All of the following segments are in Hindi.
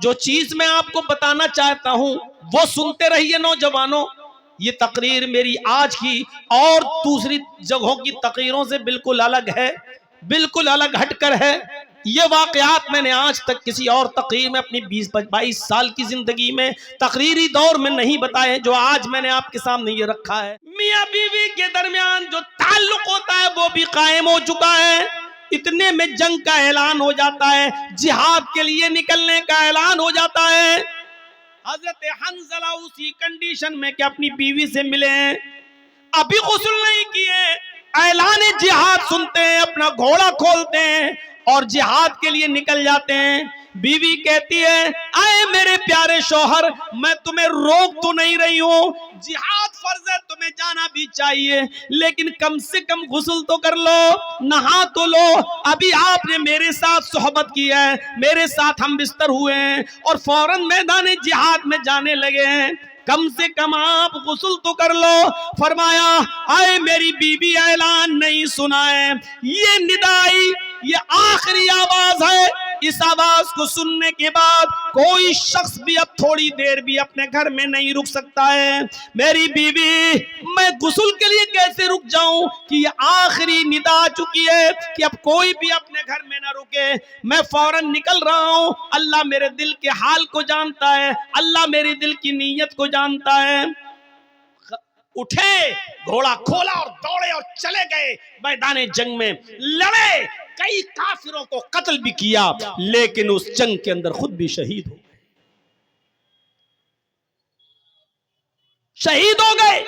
जो चीज मैं आपको बताना चाहता हूं वो सुनते रहिए नौजवानों। ये तकरीर मेरी आज की और दूसरी जगहों की तकरीरों से बिल्कुल अलग है, बिल्कुल अलग हटकर है। ये वाकयात मैंने आज तक किसी और तकरीर में अपनी 20-22 साल की जिंदगी में तकरीरी दौर में नहीं बताए, जो आज मैंने आपके सामने ये रखा है। मियां बीवी के दरमियान जो ताल्लुक होता है वो भी कायम हो चुका है। इतने में जंग का ऐलान हो जाता है, जिहाद के लिए निकलने का ऐलान हो जाता है। हजरत हंजला उसी कंडीशन में कि अपनी बीवी से मिले हैं, अभी गुस्ल नहीं किए, ऐलान जिहाद सुनते हैं, अपना घोड़ा खोलते हैं और जिहाद के लिए निकल जाते हैं। बीवी कहती है, आए मेरे प्यारे शौहर, मैं तुम्हें रोक तो नहीं रही हूं, जिहाद फर्ज है, तुम्हें जाना भी चाहिए, लेकिन कम से कम गुस्ल तो कर लो, नहा तो लो। अभी आपने मेरे साथ सोहबत की है, मेरे साथ हम बिस्तर हुए हैं और फौरन मैदान जिहाद में जाने लगे हैं, कम से कम आप गुस्ल तो कर लो। फरमाया, आए मेरी बीबी, ऐलान नहीं सुना है, ये निदाई, ये आखिरी आवाज है। इस आवाज को सुनने के बाद कोई शख्स भी अब थोड़ी देर भी अपने घर में नहीं रुक सकता है। मेरी बीवी, मैं गुस्ल के लिए कैसे रुक जाऊं कि ये आखिरी निदा आ चुकी है कि अब कोई भी अपने घर में ना रुके, मैं फौरन निकल रहा हूं। अल्लाह मेरे दिल के हाल को जानता है, अल्लाह मेरे दिल की नीयत को जानता है। उठे, घोड़ा खोला और दौड़े और चले गए मैदान जंग में, लड़े, कई काफिरों को कत्ल भी किया, लेकिन उस जंग के अंदर खुद भी शहीद हो गए, शहीद हो गए।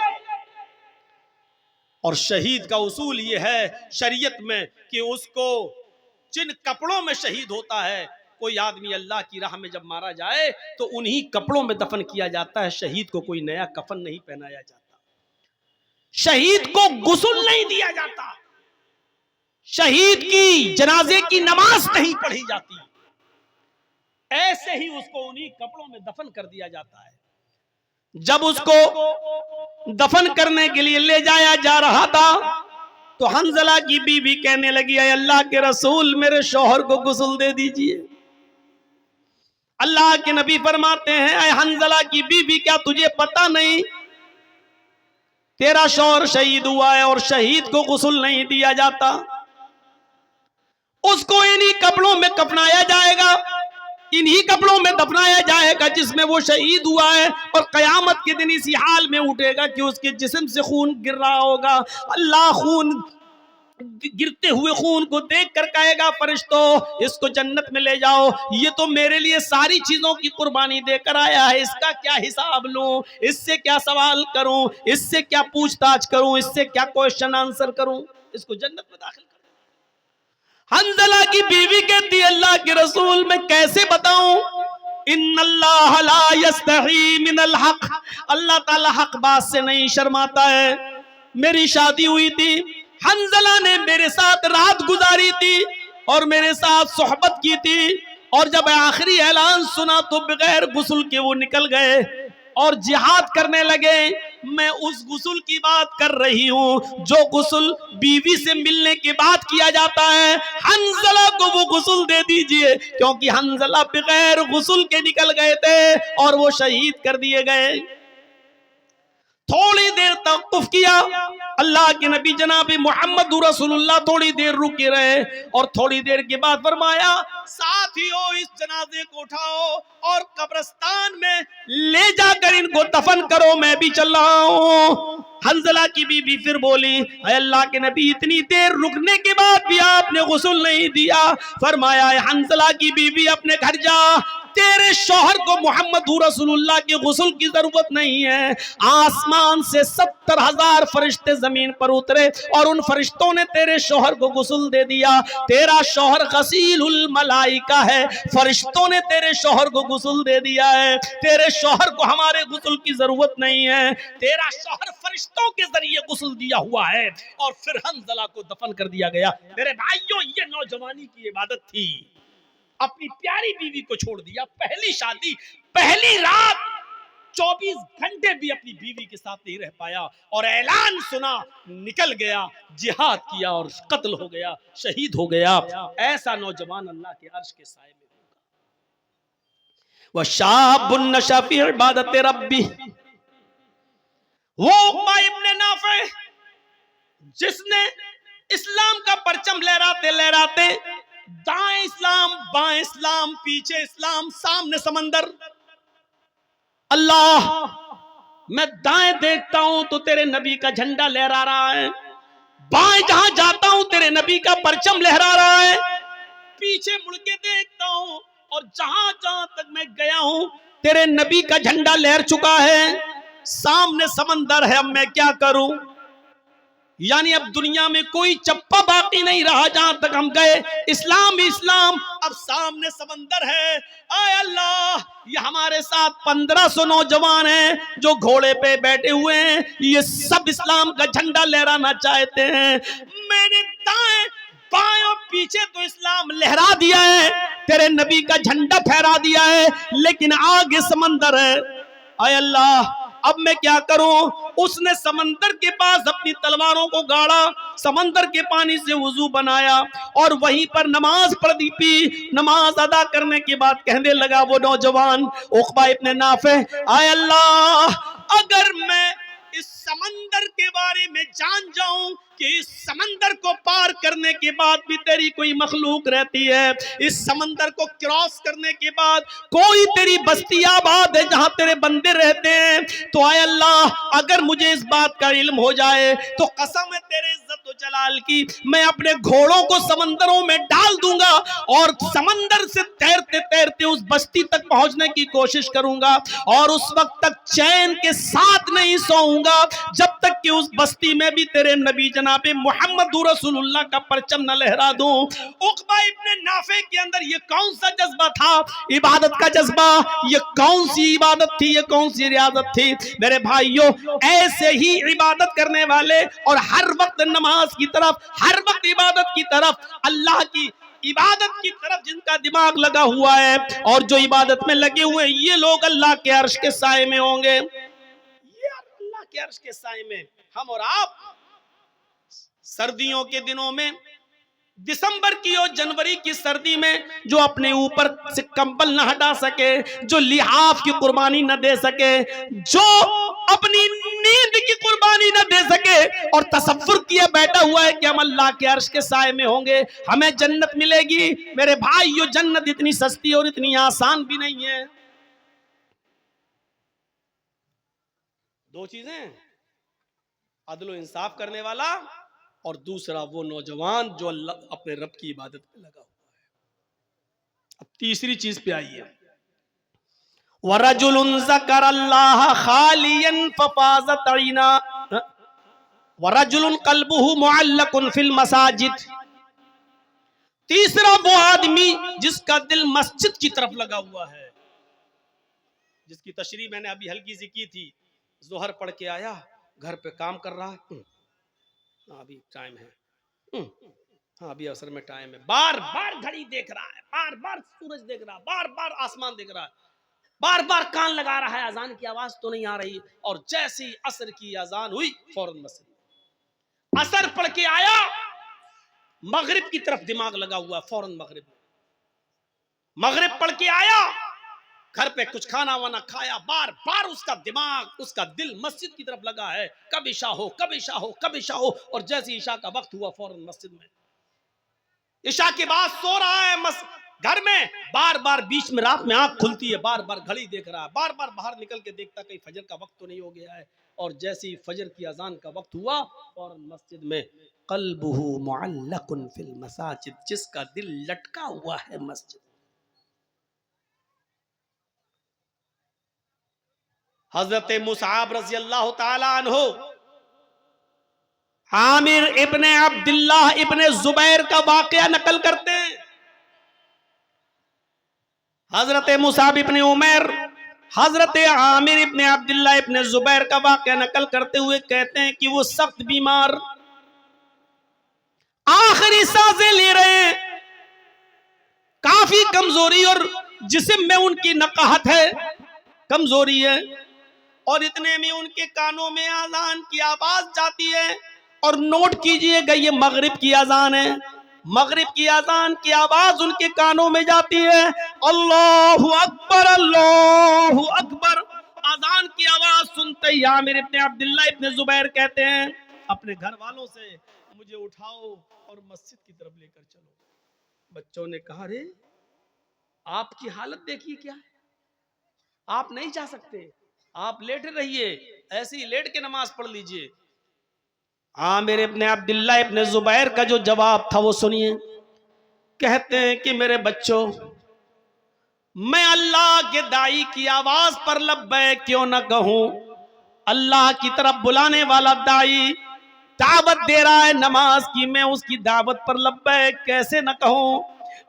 और शहीद का उसूल यह है शरीयत में कि उसको जिन कपड़ों में शहीद होता है, कोई आदमी अल्लाह की राह में जब मारा जाए तो उन्हीं कपड़ों में दफन किया जाता है, शहीद को कोई नया कफन नहीं पहनाया जाता, शहीद को गुस्ल नहीं दिया जाता, शहीद की जनाजे की नमाज नहीं पढ़ी जाती, ऐसे ही उसको उन्हीं कपड़ों में दफन कर दिया जाता है। जब उसको दफन करने के लिए ले जाया जा रहा था तो हंजला की बीवी कहने लगी, अल्लाह के रसूल, मेरे शौहर को गुस्ल दे दीजिए। अल्लाह के नबी फरमाते हैं, अय हंजला की बीवी, क्या तुझे पता नहीं तेरा शौहर शहीद हुआ है और शहीद को गुस्ल नहीं दिया जाता, उसको इन्हीं कपड़ों में कफनाया जाएगा, इन्हीं कपड़ों में दफनाया जाएगा जिसमें वो शहीद हुआ है, और कयामत के दिन इसी हाल में उठेगा कि उसके जिस्म से खून गिर रहा होगा। अल्लाह खून, गिरते हुए खून को देख कर कहेगा, फरिश्तों इसको जन्नत में ले जाओ, ये तो मेरे लिए सारी चीजों की कुर्बानी देकर आया है, इसका क्या हिसाब लूं, इससे क्या सवाल करूं, इससे क्या पूछताछ करूं, इससे क्या क्वेश्चन आंसर करूं, इसको जन्नत में दाखिल कर। हंजला की बीवी कहती, अल्लाह के रसूल, मैं कैसे बताऊं, इन्नल्लाह ला यस्तही मिनल हक, अल्लाह ताला हक बात से नहीं शर्माता है। मेरी शादी हुई थी, हंजला ने मेरे साथ रात गुजारी थी और मेरे साथ सोहबत की थी, और जब आखिरी ऐलान सुना तो बगैर गुस्ल के वो निकल गए और जिहाद करने लगे। मैं उस गुस्ल की बात कर रही हूं जो गुस्ल बीवी से मिलने के बाद किया जाता है। हंजला को वो गुस्ल दे दीजिए, क्योंकि हंजला बगैर गुस्ल के निकल गए थे और वो शहीद कर दिए गए। थोड़ी देर तवक्कुफ किया, अल्लाह के नबी जनाब मोहम्मद रसूलुल्लाह थोड़ी देर रुके रहे और थोड़ी देर के बाद फरमाया, साथियों इस जनाजे को उठाओ और कब्रिस्तान में ले जाकर इनको दफन करो, मैं भी चल रहा हूं। हंजला की बीबी फिर बोली, अल्लाह के नबी, इतनी देर रुकने के बाद भी आपने गुस्ल नहीं दिया। फरमाया, हंजला की बीबी, अपने घर जा, तेरे शौहर को मोहम्मद रसूलुल्लाह के गुस्ल की जरूरत नहीं है। आसमान से 70,000 फरिश्ते जमीन पर उतरे और उन फरिश्तों ने तेरे शौहर को गुस्ल दे दिया। तेरा शौहर गसीलुल मलाइका है, फरिश्तों ने तेरे शौहर को गुस्ल दे दिया है। तेरे शौहर को हमारे गुस्ल की जरूरत नहीं है, तेरा शौहर फरिश्तों के जरिए गुस्ल दिया हुआ है। और फिर हंजला को दफन कर दिया गया। मेरे भाइयों, ये नौजवानी की इबादत थी, अपनी प्यारी बीवी को छोड़ दिया, पहली शादी, पहली रात, 24 घंटे भी अपनी बीवी के साथ नहीं रह पाया और ऐलान सुना, निकल गया, जिहाद किया और कत्ल हो गया, शहीद हो गया। ऐसा नौजवान अल्लाह के अर्श के साए में होगा। व शाबुन नशा फी इबादत रब्बी, वो उक़बा इब्ने नाफ़े जिसने इस्लाम का परचम लहराते लहराते, दाएं इस्लाम बाएं इस्लाम पीछे इस्लाम सामने समंदर, अल्लाह मैं दाएं देखता हूं तो तेरे नबी का झंडा लहरा रहा है, बाएं जहां जाता हूं तेरे नबी का परचम लहरा रहा है, पीछे मुड़ के देखता हूं और जहां जहां तक मैं गया हूं तेरे नबी का झंडा लहर चुका है, सामने समंदर है, अब मैं क्या करूं। यानी अब दुनिया में कोई चप्पा बाकी नहीं रहा, जहां तक हम गए इस्लाम इस्लाम, अब सामने समंदर है। आय अल्लाह, ये हमारे साथ 1500 नौजवान हैं जो घोड़े पे बैठे हुए हैं, ये सब इस्लाम का झंडा लहराना चाहते हैं। मैंने दाएं बाएं और पीछे तो इस्लाम लहरा दिया है, तेरे नबी का झंडा फहरा दिया है, लेकिन आगे समंदर है। आय अल्लाह, अब मैं क्या करूं। उसने समंदर के पास अपनी तलवारों को गाड़ा, समंदर के पानी से वुजू बनाया और वहीं पर नमाज पढ़ दी। नमाज अदा करने के बाद कहने लगा वो नौजवान उक़बा इब्ने नाफ़े, आय अल्लाह, अगर मैं इस समंदर के बारे में जान जाऊं कि इस समंदर को पार करने के बाद भी तेरी कोई मखलूक रहती है, इस समंदर को क्रॉस करने के बाद कोई तेरी बस्ती आबाद है जहां तेरे बंदे रहते हैं, तो आय अल्लाह, अगर मुझे इस बात का इल्म हो जाए तो कसम है तेरे इज्जत व जलाल की, मैं अपने घोड़ों को समंदरों में डाल दूंगा और समंदर से तैरते तैरते उस बस्ती तक पहुंचने की कोशिश करूंगा और उस वक्त तक चैन के साथ नहीं सोऊंगा जब तक कि उस बस्ती में भी तेरे नबी जनाबे मोहम्मद रसूलुल्लाह का परचम न लहरा दूं। उक़बा इब्ने नाफ़े के अंदर ये कौन सा जज्बा था, इबादत का जज्बा, ये कौन सी इबादत थी, ये कौन सी रियादत थी। मेरे भाइयों, ऐसे ही इबादत करने वाले और हर वक्त नमाज की तरफ, हर वक्त इबादत की तरफ, अल्लाह की इबादत की तरफ जिनका दिमाग लगा हुआ है और जो इबादत में लगे हुए हैं, ये लोग अल्लाह के अर्श के साए में होंगे। ये अल्लाह के अर्श के साए में हम और आप सर्दियों के दिनों में, दिसंबर की और जनवरी की सर्दी में जो अपने ऊपर से कंबल न हटा सके, जो लिहाफ की कुर्बानी न दे सके, जो अपनी नींद की कुर्बानी न दे सके और तसव्वुर किया बैठा हुआ है कि हम अल्लाह के अर्श के साए में होंगे, हमें जन्नत मिलेगी। मेरे भाइयों, जन्नत इतनी सस्ती और इतनी आसान भी नहीं है। दो चीजें, अदल इंसाफ करने वाला और दूसरा वो नौजवान जो अल्लाह अपने रब की इबादत में लगा हुआ है। अब तीसरी चीज पे आई है, वरजुलुन ज़करल्लाह खालियन फफाज़त ऐना वरजुलुन क़ल्बुहु मुअल्लकुन फिल मसाजिद। तीसरा वो आदमी जिसका दिल मस्जिद की तरफ लगा हुआ है, जिसकी तशरीह मैंने अभी हल्की सी की थी। ज़ोहर पढ़ के आया, घर पे काम कर रहा है, अभी टाइम है, हाँ अभी असर में टाइम है, बार बार घड़ी देख रहा है, बार बार सूरज देख रहा है, बार बार आसमान देख रहा है, बार बार कान लगा रहा है, अजान की आवाज तो नहीं आ रही। और जैसे ही असर की अजान हुई फौरन मस्जिद, असर पढ़ के आया, मगरिब की तरफ दिमाग लगा हुआ, फौरन मगरिब पढ़ के आया, घर पे कुछ खाना वाना खाया, बार बार उसका दिमाग, उसका दिल मस्जिद की तरफ लगा है, कब इशा हो, कब इशा हो, कब इशा हो। और जैसे ईशा का वक्त हुआ फौरन मस्जिद में, इशा के बाद सो रहा है घर में, बार बार बीच में रात में आंख खुलती है, बार बार घड़ी देख रहा है, बार बार बाहर निकल के देखता कहीं फजर का वक्त तो नहीं हो गया है। और जैसे ही फजर की अजान का वक्त हुआ फौरन मस्जिद में, क़ल्बुहु मुअल्लकुन फिल मसाजिद, जिसका दिल लटका हुआ है मस्जिद। हजरत मुसअब रज़ी अल्लाह ताला अन्हु आमिर इब्ने अब्दुल्लाह इब्ने जुबैर का वाकया नकल करते हैं। हजरत मुसअब इब्ने उमैर हजरत आमिर इब्ने अब्दुल्लाह इब्ने जुबैर का वाकया नकल करते हुए कहते हैं कि वो सख्त बीमार, आखिरी सांसें ले रहे हैं, काफी कमजोरी और जिस्म में उनकी नकाहत है, कमजोरी है। और इतने में उनके कानों में अजान की आवाज जाती है। और नोट कीजिएगा, ये मगरिब की अजान है। मगरिब की अजान की आवाज उनके कानों में जाती है, अल्लाहु अकबर अल्लाहु अकबर। अजान की आवाज सुनते ही आमिर इब्ने अब्दुल्लाह इब्ने जुबैर कहते हैं अपने घर वालों से, मुझे उठाओ और मस्जिद की तरफ लेकर चलो। बच्चों ने कहा, रे आपकी हालत देखिए क्या है, आप नहीं जा सकते, आप लेटे रहिए, ऐसे ही लेट के नमाज पढ़ लीजिए। आमिर इब्ने अब्दुल्लाह इब्ने जुबैर का जो जवाब था वो सुनिए। कहते हैं कि मेरे बच्चों, मैं अल्लाह के दाई की आवाज पर लब्बैक क्यों न कहूं। अल्लाह की तरफ बुलाने वाला दाई दावत दे रहा है नमाज की, मैं उसकी दावत पर लब्बैक कैसे न कहूं।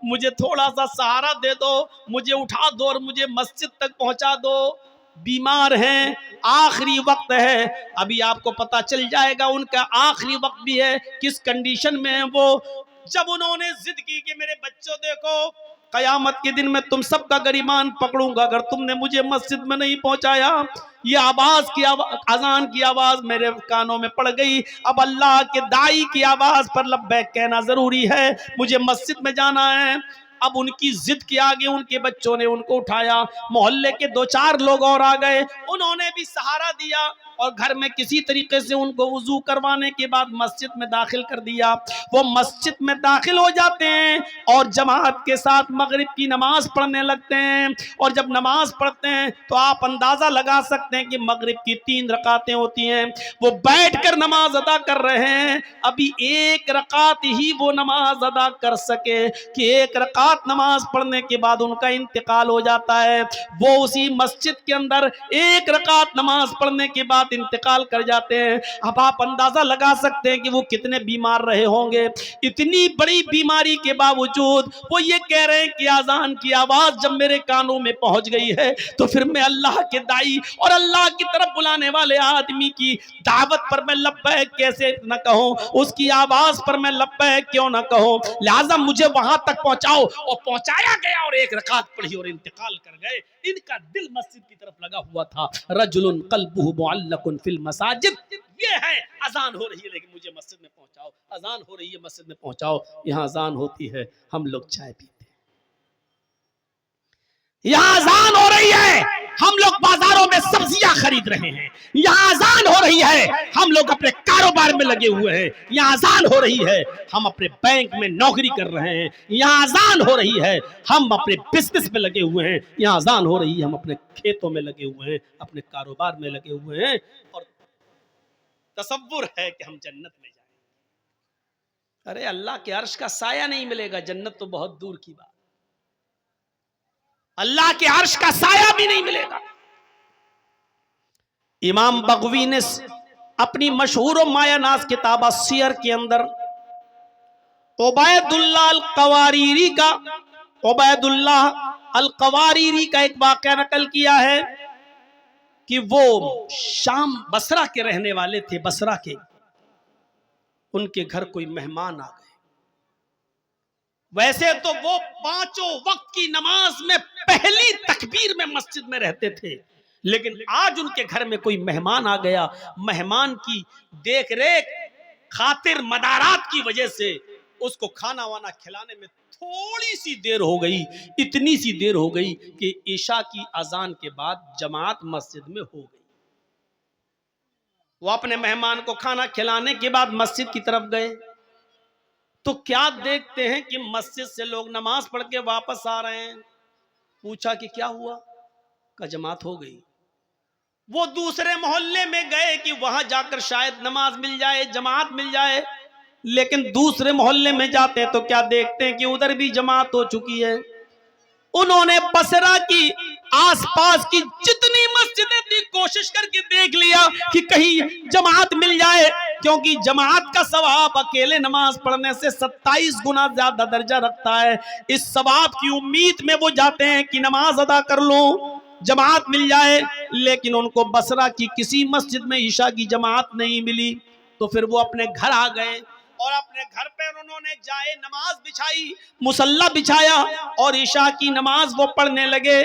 मुझे थोड़ा सा सहारा दे दो, मुझे उठा दो और मुझे मस्जिद तक पहुंचा दो। बीमार हैं, आखिरी वक्त है, अभी आपको पता चल जाएगा उनका आखिरी वक्त भी है, किस कंडीशन में है वो। जब उन्होंने जिद की कि मेरे बच्चों देखो, कयामत के दिन में तुम सबका गरिमान पकड़ूंगा अगर तुमने मुझे मस्जिद में नहीं पहुंचाया। ये आवाज की अजान की आवाज मेरे कानों में पड़ गई। अब अल्लाह के दाई की आवाज पर लब्बैक कहना जरूरी है, मुझे मस्जिद में जाना है। अब उनकी जिद के आगे उनके बच्चों ने उनको उठाया, मोहल्ले के 2-4 लोग और आ गए, उन्होंने भी सहारा दिया और घर में किसी तरीके से उनको वुजू करवाने के बाद मस्जिद में दाखिल कर दिया। वो मस्जिद में दाखिल हो जाते हैं और जमात के साथ मगरिब की नमाज पढ़ने लगते हैं। और जब नमाज पढ़ते हैं तो आप अंदाजा लगा सकते हैं कि मगरिब की 3 रकातें होती हैं। वो बैठकर नमाज अदा कर रहे हैं, अभी 1 रकात ही वो नमाज अदा कर सके कि 1 रकात नमाज पढ़ने के बाद उनका इंतकाल हो जाता है। वो उसी मस्जिद के अंदर 1 रकात नमाज पढ़ने के बाद इंतकाल कर जाते हैं। अब आप अंदाजा लगा सकते हैं कि वो कितने बीमार रहे होंगे। इतनी बड़ी बीमारी के बावजूद वो ये कह रहे हैं कि अजान की आवाज जब मेरे कानों में पहुंच गई है तो फिर मैं अल्लाह के दाई और अल्लाह की तरफ बुलाने वाले आदमी की दावत पर मैं लब्बैक कैसे न कहूं, उसकी आवाज पर मैं लब्बैक क्यों न कहूं। लिहाजा मुझे वहां तक पहुंचाओ। और पहुंचाया गया और 1 रकात पढ़ी और इंतकाल कर गए। इनका दिल मस्जिद की तरफ लगा हुआ था। रजुलुन क़ल्बुहु मुअल्लकुन फिल मसाजिद, ये है अजान हो रही है लेकिन मुझे मस्जिद में पहुंचाओ, अजान हो रही है मस्जिद में पहुंचाओ। यहां अजान होती है, हम लोग चाय पीते हैं। यहां अजान हो रही है, हम लोग बाजारों में सब्जियां खरीद रहे हैं। यहां अजान हो रही है, हम लोग अपने कारोबार में लगे हुए हैं। यहां अजान हो रही है, हम अपने बैंक में नौकरी कर रहे हैं। यहां अजान हो रही है, हम अपने बिजनेस में लगे हुए हैं। यहां अजान हो रही है, हम अपने खेतों में लगे हुए हैं, अपने कारोबार में लगे हुए हैं और तसव्वुर है कि हम जन्नत में जाएंगे। अरे अल्लाह के अर्श का साया नहीं मिलेगा, जन्नत तो बहुत दूर की बात। अल्लाह के अर्श का साया भी नहीं मिलेगा। इमाम बगवी ने अपनी मशहूर मायानाज किताब सियर के अंदर उबैदुल्लाह अल कवारीरी का एक वाक़या नकल किया है कि वो शाम बसरा के रहने वाले थे। बसरा के उनके घर कोई मेहमान आ गए। वैसे तो वो 5 वक्त की नमाज में पहली तकबीर में मस्जिद में रहते थे, लेकिन आज उनके घर में कोई मेहमान आ गया। मेहमान की देख रेख खातिर मदारात की वजह से उसको खाना वाना खिलाने में थोड़ी सी देर हो गई। इतनी सी देर हो गई कि ईशा की अजान के बाद जमात मस्जिद में हो गई। वो अपने मेहमान को खाना खिलाने के बाद मस्जिद की तरफ गए तो क्या देखते हैं कि मस्जिद से लोग नमाज पढ़ के वापस आ रहे हैं। पूछा कि क्या हुआ, का जमात हो गई। वो दूसरे मोहल्ले में गए कि वहां जाकर शायद नमाज मिल जाए, जमात मिल जाए, लेकिन दूसरे मोहल्ले में जाते हैं तो क्या देखते हैं कि उधर भी जमात हो चुकी है। उन्होंने बसरा की आसपास की जितनी मस्जिदें थी कोशिश करके देख लिया कि कहीं जमात मिल जाए, क्योंकि जमात का सवाब अकेले नमाज पढ़ने से 27 गुना ज्यादा दर्जा रखता है। इस सवाब की उम्मीद में वो जाते हैं कि नमाज अदा कर लो, जमात मिल जाए। लेकिन उनको बसरा की किसी मस्जिद में ईशा की जमात नहीं मिली। तो फिर वो अपने घर आ गए और अपने घर पे उन्होंने जाए नमाज बिछाई, मुसल्ला बिछाया और ईशा की नमाज वो पढ़ने लगे।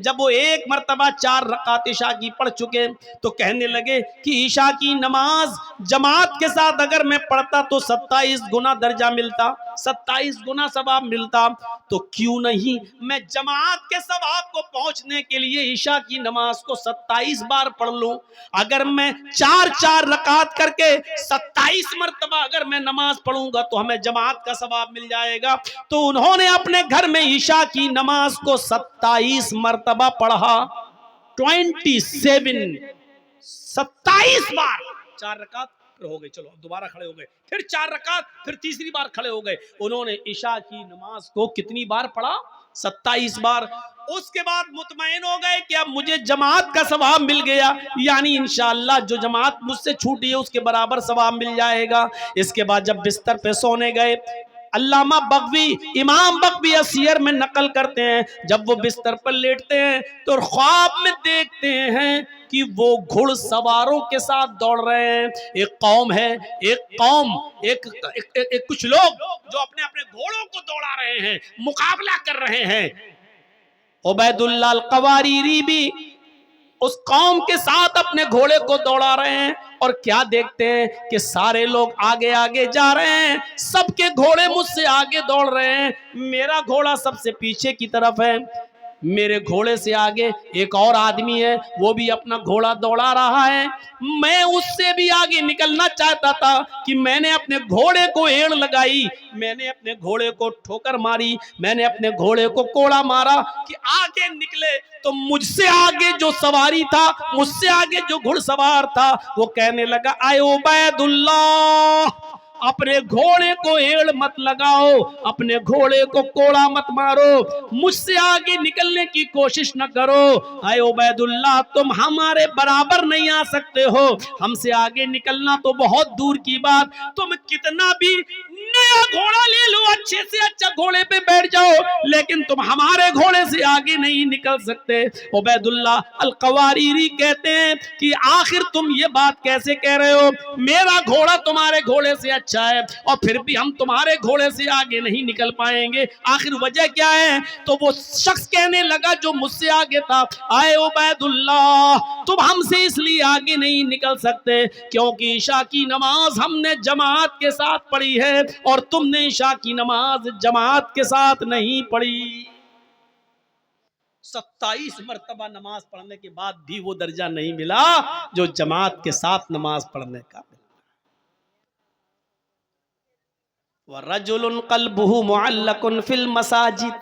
जब वो 1 मर्तबा 4 रकात ईशा की पढ़ चुके तो कहने लगे कि ईशा की नमाज जमात के साथ अगर मैं पढ़ता तो 27 गुना दर्जा मिलता, 27 गुना सवाब मिलता, तो क्यों नहीं मैं जमात के सवाब को पहुंचने के लिए ईशा की नमाज को 27 बार पढ़ लूं। अगर मैं 4-4 रकात करके 27 मरतबा अगर मैं नमाज पढ़ूंगा तो हमें जमात का सवाब मिल जाएगा। तो उन्होंने अपने घर में ईशा की नमाज को 27 मरतबा पढ़ा। 27 बार, 4 रकात हो गए, चलो दोबारा खड़े हो गए, फिर 4 रकात, फिर तीसरी बार खड़े हो गए। उन्होंने ईशा की नमाज को कितनी बार पढ़ा? 27 बार। उसके बाद मुतमईन हो गए कि अब मुझे जमात का सवाब मिल गया, यानी इंशाअल्लाह जो जमात मुझसे छूटी है उसके बराबर सवाब मिल जाएगा। इसके बाद जब बिस्तर पे सोने गए, अल्लामा बगवी, इमाम बगवी सियर में नकल करते हैं, जब वो बिस्तर पर लेटते हैं तो ख्वाब में देखते हैं कि वो घुड़सवारों के साथ दौड़ रहे हैं। एक कौम है, एक कुछ लोग जो अपने अपने घोड़ों को दौड़ा रहे हैं, मुकाबला कर रहे हैं। उबैदुल्लाह अल-क़वारीरी भी उस कौम के साथ अपने घोड़े को दौड़ा रहे हैं, और क्या देखते हैं कि सारे लोग आगे आगे जा रहे हैं, सबके घोड़े मुझसे आगे दौड़ रहे हैं, मेरा घोड़ा सबसे पीछे की तरफ है। मेरे घोड़े से आगे एक और आदमी है, वो भी अपना घोड़ा दौड़ा रहा है। मैं उससे भी आगे निकलना चाहता था कि मैंने अपने घोड़े को एड़ लगाई, मैंने अपने घोड़े को ठोकर मारी, मैंने अपने घोड़े को कोड़ा मारा कि आगे निकले। तो मुझसे आगे जो सवारी था, मुझसे आगे जो घुड़सवार था, वो कहने लगा, आए उबैदुल्लाह, अपने घोड़े को एड़ मत लगाओ, अपने घोड़े को कोड़ा मत मारो, मुझसे आगे निकलने की कोशिश न करो। आए उबैदुल्लाह, तुम हमारे बराबर नहीं आ सकते हो, हमसे आगे निकलना तो बहुत दूर की बात, तुम कितना भी नया घोड़ा ले लो, अच्छे से अच्छा घोड़े पे बैठ जाओ, लेकिन तुम हमारे घोड़े से आगे नहीं निकल सकते। उबैदुल्लाह अल-क़वारीरी कहते हैं कि आखिर तुम ये बात कैसे कह रहे हो, मेरा घोड़ा तुम्हारे घोड़े से अच्छा है और फिर भी हम तुम्हारे घोड़े से आगे नहीं निकल पाएंगे, आखिर वजह क्या है? तो वो शख्स कहने लगा जो मुझसे आगे था, आए उबैदुल्लाह, तुम हमसे इसलिए आगे नहीं निकल सकते क्योंकि ईशा की नमाज हमने जमात के साथ पढ़ी है और तुमने ईशा की नमाज जमात के साथ नहीं पढ़ी। 27 मरतबा नमाज पढ़ने के बाद भी वो दर्जा नहीं मिला जो जमात के साथ नमाज पढ़ने का मिला। वरजुलुन क़ल्बुहु मुअल्लकुन फिल मसाजिद,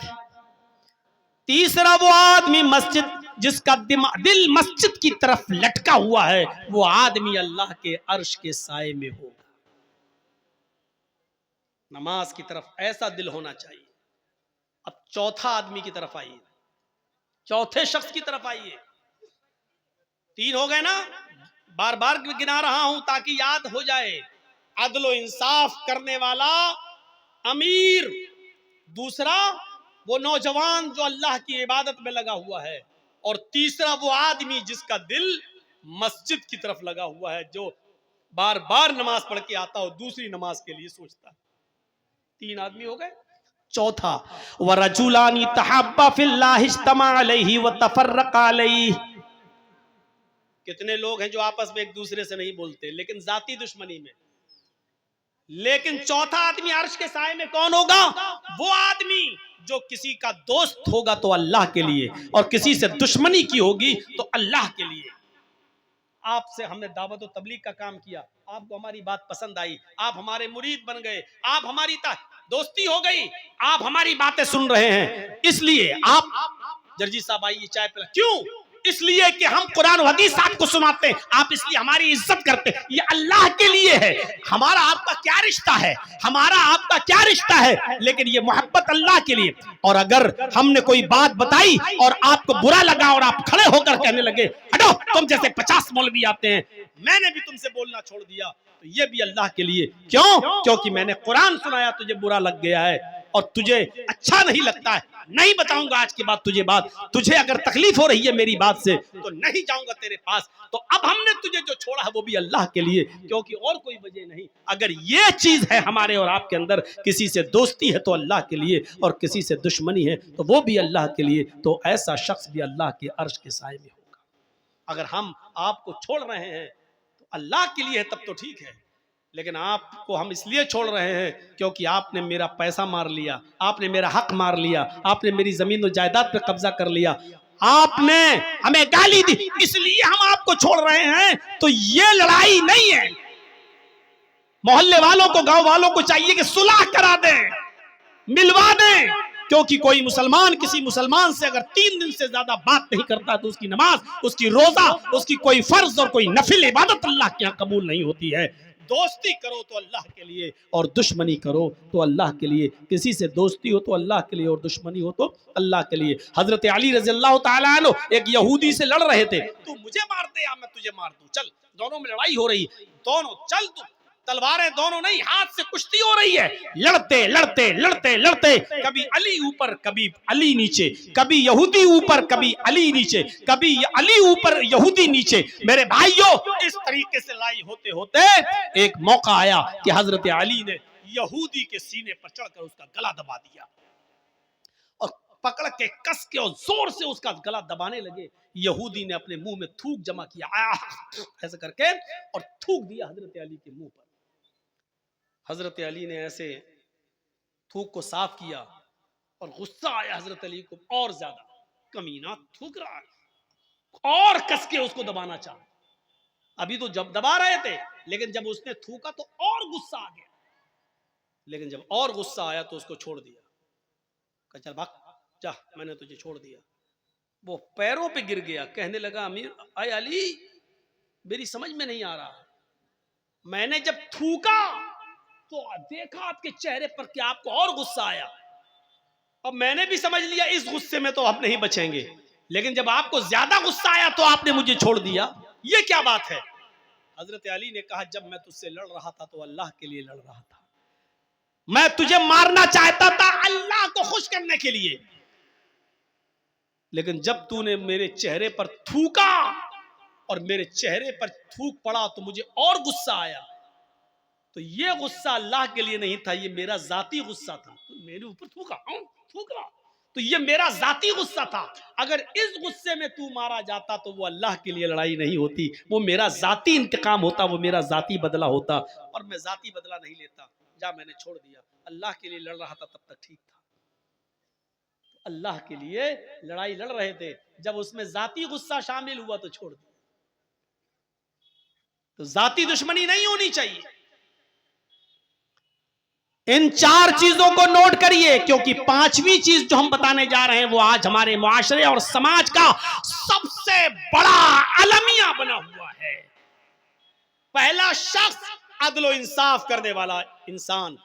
तीसरा वो आदमी मस्जिद जिसका दिल मस्जिद की तरफ लटका हुआ है, वो आदमी अल्लाह के अर्श के साए में होगा। नमाज की तरफ ऐसा दिल होना चाहिए। अब चौथा आदमी की तरफ आइए, चौथे शख्स की तरफ आइए। 3 हो गए ना, बार बार गिना रहा हूं ताकि याद हो जाए। अदलो इंसाफ करने वाला अमीर, दूसरा वो नौजवान जो अल्लाह की इबादत में लगा हुआ है, और तीसरा वो आदमी जिसका दिल मस्जिद की तरफ लगा हुआ है, जो बार बार नमाज पढ़ के आता हो, दूसरी नमाज के लिए सोचता है। 3 आदमी हो गए। चौथा, वरजुलानी तहब्बा फिल्लाह इज्तमा अलैहि व तफर्रका अलैहि, कितने लोग हैं जो आपस में एक दूसरे से नहीं बोलते लेकिन जाती दुश्मनी में। लेकिन चौथा आदमी अर्श के साए में कौन होगा? वो आदमी जो किसी का दोस्त होगा तो अल्लाह के लिए, और किसी से दुश्मनी की होगी तो अल्लाह के लिए। आपसे हमने दावत और तबलीग का काम किया, आपको हमारी बात पसंद आई, आप हमारे मुरीद बन गए, आप हमारी दोस्ती हो गई, आप हमारी बातें सुन रहे हैं, इसलिए आप जर्जी साहब आइए चाय पिला। क्यों? इसलिए कि हम कुरान और हदीस आपको सुनाते हैं, आप इसलिए हमारी इज्जत करते हैं। ये अल्लाह के लिए है। हमारा आपका क्या रिश्ता है, हमारा आपका क्या रिश्ता है, लेकिन ये मोहब्बत अल्लाह के लिए। और अगर हमने कोई बात बताई और आपको बुरा लगा और आप खड़े होकर कहने लगे, हटो, तुम जैसे 50 मौलवी आते हैं, मैंने भी तुमसे बोलना छोड़ दिया, तो ये भी अल्लाह के लिए। क्यों? क्योंकि मैंने कुरान सुनाया, तुझे बुरा लग गया है और तुझे अच्छा नहीं लगता है। नहीं बताऊंगा आज के बाद तुझे बात, तुझे अगर तकलीफ हो रही है मेरी बात से तो नहीं जाऊंगा तेरे पास। तो अब हमने तुझे जो छोड़ा है वो भी अल्लाह के लिए, क्योंकि और कोई वजह नहीं। अगर ये चीज है हमारे और आपके अंदर, किसी से दोस्ती है तो अल्लाह के लिए, और किसी से दुश्मनी है तो वो भी अल्लाह के लिए, तो ऐसा शख्स भी अल्लाह के अर्श के साए में होगा। अगर हम आपको छोड़ रहे हैं तो अल्लाह के लिए है, तब तो ठीक है, लेकिन आपको हम इसलिए छोड़ रहे हैं क्योंकि आपने मेरा पैसा मार लिया, आपने मेरा हक मार लिया, आपने मेरी जमीन और जायदाद पे कब्जा कर लिया, आपने हमें गाली दी, इसलिए हम आपको छोड़ रहे हैं। तो ये लड़ाई नहीं है। मोहल्ले वालों को, गांव वालों को चाहिए कि सुलह करा दें, मिलवा दें, क्योंकि कोई मुसलमान किसी मुसलमान से अगर 3 दिन से ज्यादा बात नहीं करता तो उसकी नमाज, उसकी रोजा, उसकी कोई फर्ज और कोई नफिल इबादत अल्लाह के यहाँ कबूल नहीं होती है। दोस्ती करो तो अल्लाह के लिए और दुश्मनी करो तो अल्लाह के लिए। किसी से दोस्ती हो तो अल्लाह के लिए और दुश्मनी हो तो अल्लाह के लिए। हजरत अली रज़ी अल्लाह ताला अन्हु एक यहूदी से लड़ रहे थे, तू मुझे मार दे या मैं तुझे मार दूं, चल, दोनों में लड़ाई हो रही, दोनों चल, तू तलवारें दोनों नहीं, हाथ से कुश्ती हो रही है। लड़ते लड़ते लड़ते लड़ते कभी अली ऊपर कभी अली नीचे, कभी यहूदी ऊपर कभी अली नीचे, कभी अली ऊपर यहूदी नीचे। मेरे भाइयों, इस तरीके से लड़ाई होते होते एक मौका आया कि हजरत अली ने यहूदी के सीने पर चढ़कर उसका गला दबा दिया और पकड़ के कस के और जोर से उसका गला दबाने लगे। यहूदी ने अपने मुंह में थूक जमा किया ऐसे करके और थूक दिया हजरत अली के मुंह पर। हजरत अली ने ऐसे थूक को साफ किया और गुस्सा आया हजरत अली को और ज्यादा, कमीना थूक रहा है, और कस के उसको दबाना चाहा। अभी तो जब दबा रहे थे, लेकिन जब उसने थूका तो और गुस्सा आ गया, लेकिन जब और गुस्सा आया तो उसको छोड़ दिया, कहा चल भाग जा, मैंने तुझे छोड़ दिया। वो पैरों पे गिर गया, कहने लगा अमीर अय अली, मेरी समझ में नहीं आ रहा, मैंने जब थूका तो देखा आपके चेहरे पर कि आपको और गुस्सा आया, अब मैंने भी समझ लिया इस गुस्से में तो आप नहीं बचेंगे, लेकिन जब आपको ज्यादा गुस्सा आया तो आपने मुझे छोड़ दिया, ये क्या बात है? हजरत अली ने कहा जब मैं तुझसे लड़ रहा था तो अल्लाह के लिए लड़ रहा था, मैं तुझे मारना चाहता था अल्लाह को खुश करने के लिए, लेकिन जब तूने मेरे चेहरे पर थूका और मेरे चेहरे पर थूक पड़ा तो मुझे और गुस्सा आया। तो ये गुस्सा अल्लाह के लिए नहीं था, ये मेरा जाती गुस्सा था। तो मेरे ऊपर थूका, थूक रहा, तो ये मेरा जाती गुस्सा था। अगर इस गुस्से में तू मारा जाता तो वो अल्लाह के लिए लड़ाई नहीं होती, वो मेरा जाती इंतकाम होता, वो मेरा जाती बदला होता, और मैं जाती बदला नहीं लेता। जा, मैंने छोड़ दिया, अल्लाह के लिए लड़ रहा था तब तक ठीक था। अल्लाह के लिए लड़ाई लड़ रहे थे, जब उसमें जाती गुस्सा शामिल हुआ तो छोड़ दिया। तो जाती दुश्मनी नहीं होनी चाहिए। इन 4 चीजों को नोट करिए, क्योंकि 5वीं चीज जो हम बताने जा रहे हैं वो आज हमारे मुआशरे और समाज का सबसे बड़ा अलमिया बना हुआ है। पहला शख्स अदल इंसाफ करने वाला इंसान,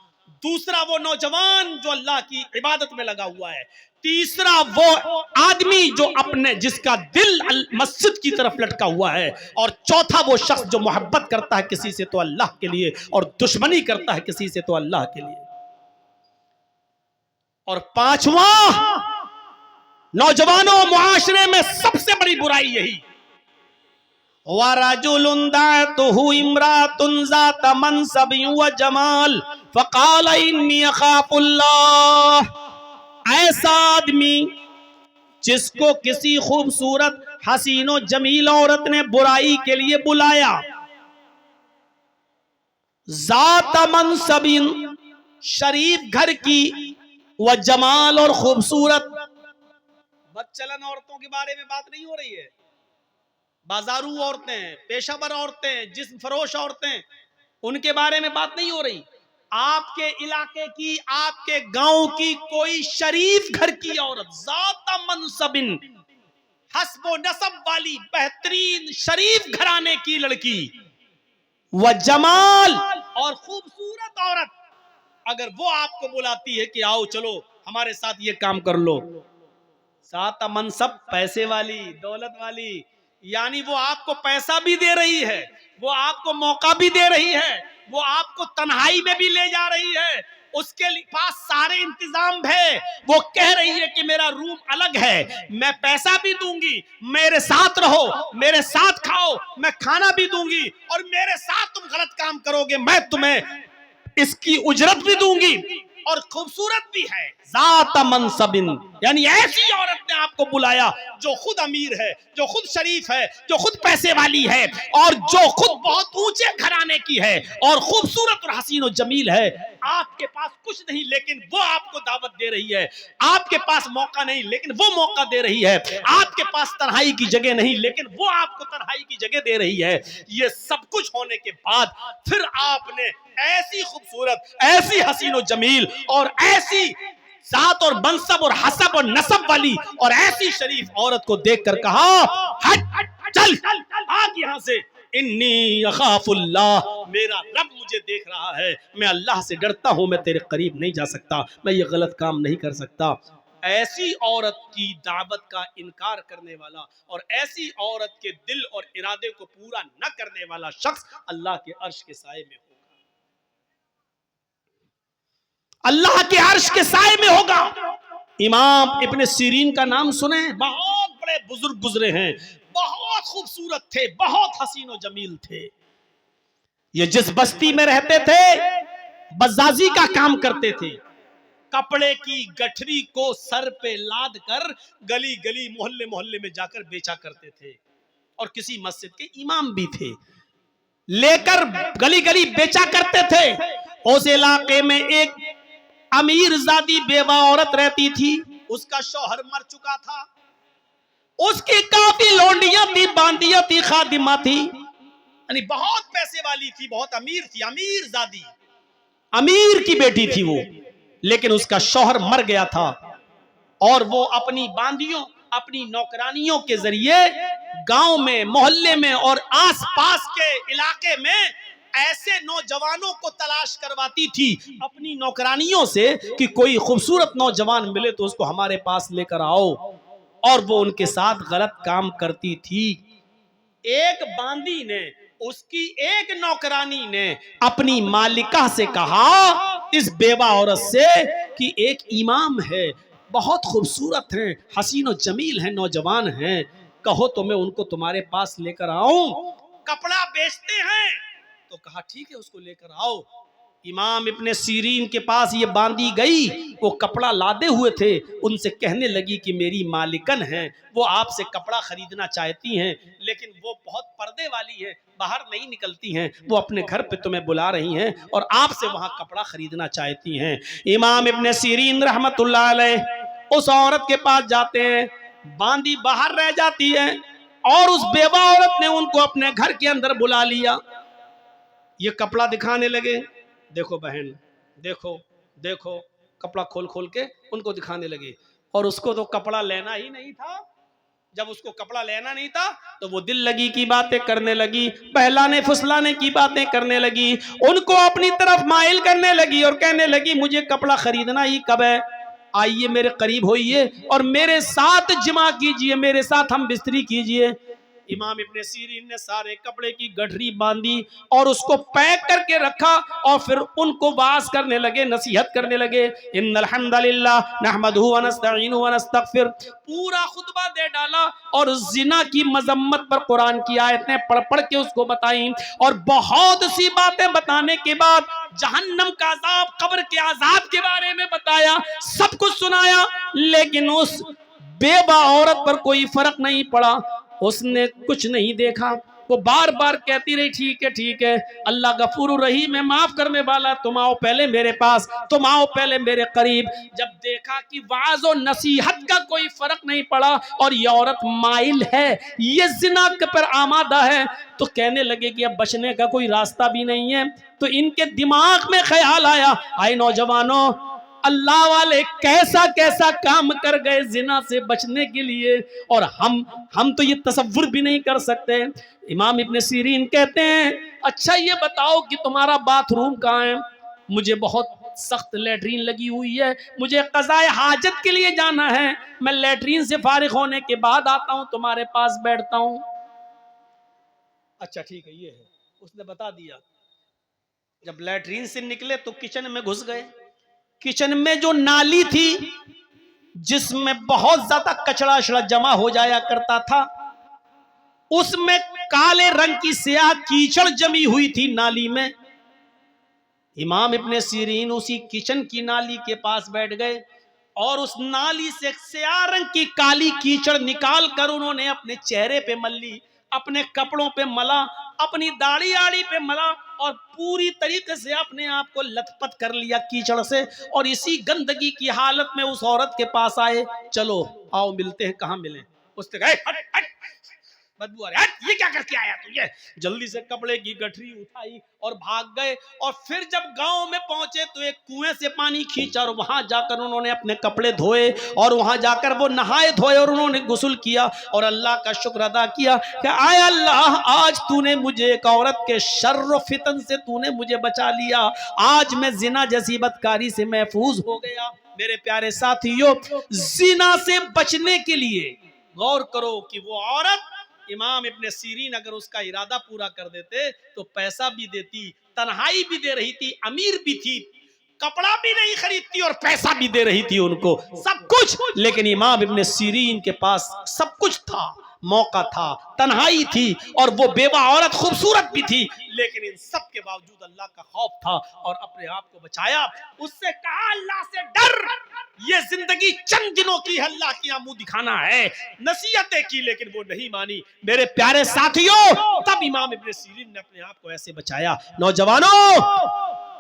दूसरा वो नौजवान जो अल्लाह की इबादत में लगा हुआ है, तीसरा वो आदमी जो अपने जिसका दिल मस्जिद की तरफ लटका हुआ है, और चौथा वो शख्स जो मोहब्बत करता है किसी से तो अल्लाह के लिए और दुश्मनी करता है किसी से तो अल्लाह के लिए। और 5वां, नौजवानों मुआशरे में सबसे बड़ी बुराई यही, वरजुलुन दाअतहु इम्रातुन ज़ात मनसबिन व जमाल फ़क़ाल इन्नी अख़ाफ़ुल्लाह। ऐसा आदमी जिसको किसी खूबसूरत हसीनो जमील औरत ने बुराई के लिए बुलाया, ज़ात मनसबिन, शरीफ घर की, व जमाल, और खूबसूरत। बदचलन औरतों के बारे में बात नहीं हो रही है, बाजारू औरतें, पेशावर औरतें, जिस्म फरोश औरतें, उनके बारे में बात नहीं हो रही। आपके इलाके की, आपके गांव की कोई शरीफ घर की औरत, ज़ात मनसबिन, हस्ब नसब वाली बेहतरीन शरीफ घराने की लड़की, व जमाल, और खूबसूरत औरत, अगर वो आपको बुलाती है कि आओ चलो हमारे साथ ये काम कर लो, ज़ात मनसब, पैसे वाली, दौलत वाली, यानी वो आपको पैसा भी दे रही है, वो आपको मौका भी दे रही है, वो आपको तन्हाई में भी ले जा रही है, उसके पास सारे इंतजाम है, वो कह रही है कि मेरा रूम अलग है, मैं पैसा भी दूंगी, मेरे साथ रहो, मेरे साथ खाओ, मैं खाना भी दूंगी, और मेरे साथ तुम गलत काम करोगे मैं तुम्हें इसकी उजरत भी दूंगी। और खूबसूरत भी है। ज़ात मनसबिन, यानी ऐसी औरत ने आपको बुलाया जो खुद अमीर है, जो खुद शरीफ है, जो खुद पैसे वाली है और जो खुद बहुत ऊंचे घराने की है और खूबसूरत और हसीन और जमील है। आपके पास कुछ नहीं लेकिन वो आपको दावत दे रही है, आपके पास मौका नहीं लेकिन वो मौका दे रही है, आपके पास तन्हाई की जगह नहीं लेकिन वो आपको तन्हाई की जगह दे रही है। ये सब कुछ होने के बाद फिर आपने ऐसी खूबसूरत, ऐसी हसीन और जमील और ऐसी जात और मनसब और हसब और नसब वाली और ऐसी शरीफ औरत को देखकर कहा, हट चल भाग यहां से, इन्नी अखाफुल्लाह, मेरा रब मुझे देख रहा है, मैं अल्लाह से डरता हूं, मैं तेरे करीब नहीं जा सकता, मैं ये गलत काम नहीं कर सकता। ऐसी औरत की दावत का इनकार करने वाला और ऐसी औरत के दिल और इरादे को पूरा न करने वाला शख्स अल्लाह के अर्श के साए में होगा, अल्लाह के अर्श के साए में होगा। इमाम इब्ने सीरीन का नाम सुने, बहुत बड़े बुजुर्ग गुजरे हैं, बहुत खूबसूरत थे, बहुत हसीन और जमील थे। ये जिस बस्ती में रहते थे बज़ाज़ी का काम करते थे, कपड़े की गठरी को सर पे लाद कर गली गली मोहल्ले मोहल्ले में जाकर बेचा करते थे और किसी मस्जिद के इमाम भी थे, लेकर गली गली बेचा करते थे। उस इलाके में एक अमीर ज़ादी बेवा औरत रहती थी, उसका शौहर मर चुका था, उसकी काफी लौंडियां थी, बांदियां थी, खादिमा थी, यानी बहुत पैसे वाली थी, बहुत अमीर थी, अमीर ज़ादी, अमीर की बेटी थी वो। लेकिन उसका शौहर मर गया था और वो अपनी बांदियों, अपनी नौकरानियों के जरिए गांव में, मोहल्ले में और आसपास के इलाके में ऐसे नौजवानों को तलाश करवाती थी अपनी नौकरानियों से कि कोई खूबसूरत नौजवान मिले तो उसको हमारे पास लेकर आओ, और वो उनके साथ गलत काम करती थी। एक बांदी ने, उसकी एक नौकरानी ने अपनी मालिका से कहा, इस बेवा औरत से, कि एक इमाम है, बहुत खूबसूरत है, हसीन और जमील है, नौजवान है, कहो तो मैं उनको तुम्हारे पास लेकर आऊं, कपड़ा बेचते हैं। तो कहा ठीक है, उसको लेकर आओ। इमाम इब्ने सीरीन के पास ये बांदी गई, वो कपड़ा लादे हुए थे, उनसे कहने लगी कि मेरी मालिकन है, वो आपसे कपड़ा खरीदना चाहती हैं, लेकिन वो बहुत पर्दे वाली है, बाहर नहीं निकलती हैं, वो अपने घर पे तुम्हें बुला रही हैं और आपसे वहां कपड़ा खरीदना चाहती हैं। इमाम इब्ने सीरीन रहमतुल्लाह अलैह उस औरत के पास जाते हैं, बांदी बाहर रह जाती है और उस बेवा औरत ने उनको अपने घर के अंदर बुला लिया। ये कपड़ा दिखाने लगे, देखो बहन, देखो देखो, कपड़ा खोल खोल के उनको दिखाने लगे। और उसको तो कपड़ा लेना ही नहीं था। जब उसको कपड़ा लेना नहीं था तो वो दिल लगी की बातें करने लगी, बहलाने फुसलाने की बातें करने लगी, उनको अपनी तरफ माइल करने लगी और कहने लगी मुझे कपड़ा खरीदना ही कब है, आइए मेरे करीब होइए और मेरे साथ जिमा कीजिए, मेरे साथ हम बिस्तरी कीजिए। इमाम इब्ने सीरीन ने सारे कपड़े की गठरी बांधी और उसको पैक करके रखा और फिर उनको वास करने लगे, नसीहत करने लगे। इन्नल हम्दुलिल्लाह नहमदुहु व नस्तईनुहु व नस्तगफिर, पूरा खुतबा दे डाला और जिना की मजम्मत पर कुरान की आयतें पढ़ पढ़ के उसको बताई और बहुत सी बातें बताने के बाद जहन्नम का अजाब, कब्र के अजाब के बारे में बताया, सब कुछ सुनाया। लेकिन उस बेवा औरत पर कोई फर्क नहीं पड़ा, उसने कुछ नहीं देखा। वो बार बार कहती रही ठीक है, अल्लाह गफूर रहीम है, माफ करने वाला, तुम आओ पहले मेरे पास, तुम आओ पहले मेरे करीब। जब देखा कि वाज और नसीहत का कोई फर्क नहीं पड़ा और ये औरत माइल है, ये जिना पर आमादा है, तो कहने लगे कि अब बचने का कोई रास्ता भी नहीं है। तो इनके दिमाग में ख्याल आया, आए नौजवानों, अल्लाह वाले कैसा कैसा काम कर गए जिना से बचने के लिए, और हम तो ये तसव्वुर भी नहीं कर सकते। इमाम इब्ने सीरीन कहते हैं, अच्छा ये बताओ कि तुम्हारा बाथरूम कहाँ है? मुझे बहुत सख्त लेटरीन लगी हुई है, मुझे क़ज़ाए हाजत के लिए जाना है, मैं लेटरीन से फारिग होने के बाद आता हूँ, तुम्हारे पास बैठता हूँ। अच्छा ठीक है, ये है, उसने बता दिया। जब लेटरीन से निकले तो किचन में घुस गए। किचन में जो नाली थी जिसमें बहुत ज्यादा कचरा शड़ा जमा हो जाया करता था, उसमें काले रंग की स्याह कीचड़ जमी हुई थी नाली में। इमाम इब्ने सीरीन उसी किचन की नाली के पास बैठ गए और उस नाली से स्याह रंग की काली कीचड़ निकाल कर उन्होंने अपने चेहरे पे मल ली, अपने कपड़ों पे मला, अपनी दाढ़ी आड़ी पे मला और पूरी तरीके से अपने आप को लथपथ कर लिया कीचड़ से। और इसी गंदगी की हालत में उस औरत के पास आए, चलो आओ मिलते हैं, कहाँ मिले? उसने कहा हट हट, बदबू आ रही है, ये क्या करके आया तू? ये जल्दी से कपड़े की गठरी उठाई और भाग गए। और फिर जब गांव में पहुंचे तो एक कुएं से पानी खींचा और वहां जाकर उन्होंने अपने कपड़े धोए और वहां जाकर वो नहाए धोए और उन्होंने गुस्ल किया और अल्लाह का शुक्र अदा किया कि आय अल्लाह, आज तूने मुझे एक औरत के शर्र फितन से तूने मुझे बचा लिया, आज मैं जिना जैसी बदकारी से महफूज हो गया। मेरे प्यारे साथियों, जिना से बचने के लिए गौर करो कि वो औरत इमाम इब्ने सीरीन अगर उसका इरादा पूरा कर देते तो पैसा भी देती, तन्हाई भी दे रही थी, अमीर भी थी, कपड़ा भी नहीं खरीदती और पैसा भी दे रही थी उनको, सब कुछ। लेकिन इमाम इब्ने सीरीन के पास सब कुछ था, मौका था, तन्हाई थी और वो बेवा औरत खूबसूरत भी थी, लेकिन इन सब के बावजूद अल्लाह का खौफ था और अपने आप को बचाया। उससे कहा अल्लाह से डर, ये जिंदगी चंद दिनों की, अल्लाह की मुंह दिखाना है, नसीहतें की लेकिन वो नहीं मानी। मेरे प्यारे साथियों, तब इमाम इब्ने सीरीन ने अपने आप को ऐसे बचाया। नौजवानों,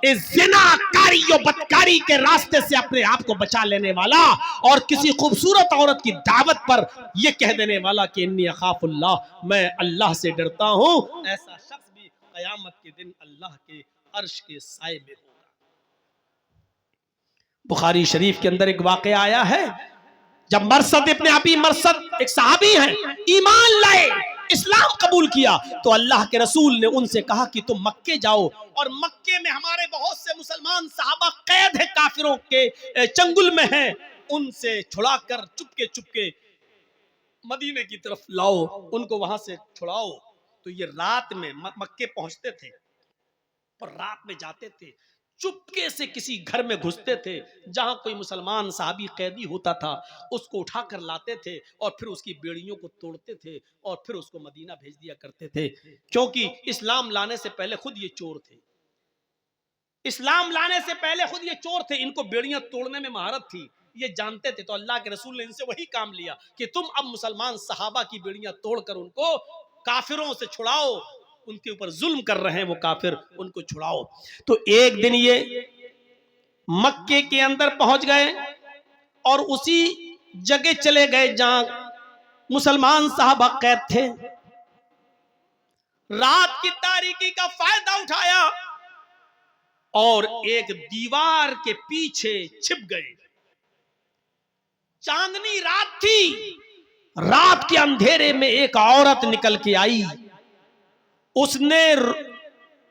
इस ज़िनाकारी और बदकारी के रास्ते से अपने आप को बचा लेने वाला और किसी खूबसूरत औरत की दावत पर यह कह देने वाला कि इन्नी अखाफुल्लाह, मैं अल्लाह से डरता हूं, ऐसा शख्स भी कयामत के दिन अल्लाह के अर्श के साए में होगा। बुखारी शरीफ के अंदर एक वाक़या आया है, जब मरसद इब्ने अबी मरसद एक सहाबी हैं, ईमान लाए, इस्लाम कबूल किया, तो अल्लाह के रसूल ने उनसे कहा कि तुम मक्के जाओ और मक्के में हमारे बहुत से मुसलमान सहाबा कैद है, काफिरों के चंगुल में हैं, उनसे छुड़ाकर चुपके चुपके मदीने की तरफ लाओ, उनको वहां से छुड़ाओ। तो ये रात में मक्के पहुंचते थे और रात में जाते थे, चुपके से किसी घर में घुसते थे, जहां कोई मुसलमान साहबी कैदी होता था उसको उठाकर लाते थे और फिर उसकी बेड़ियों को तोड़ते थे और फिर उसको मदीना भेज दिया करते थे। क्योंकि इस्लाम लाने से पहले खुद ये चोर थे, इस्लाम लाने से पहले खुद ये चोर थे, इनको बेड़ियां तोड़ने में महारत थी, ये जानते थे। तो अल्लाह के रसूल ने इनसे वही काम लिया कि तुम अब मुसलमान सहाबा की बेड़ियां तोड़कर उनको काफिरों से छुड़ाओ, उनके ऊपर जुल्म कर रहे हैं वो काफिर, उनको छुड़ाओ। तो एक दिन ये मक्के के अंदर पहुंच गए और उसी जगह चले गए जहां मुसलमान साहबा कैद थे। रात की तारीकी का फायदा उठाया और एक दीवार के पीछे छिप गए। चांदनी रात थी, रात के अंधेरे में एक औरत निकल के आई, उसने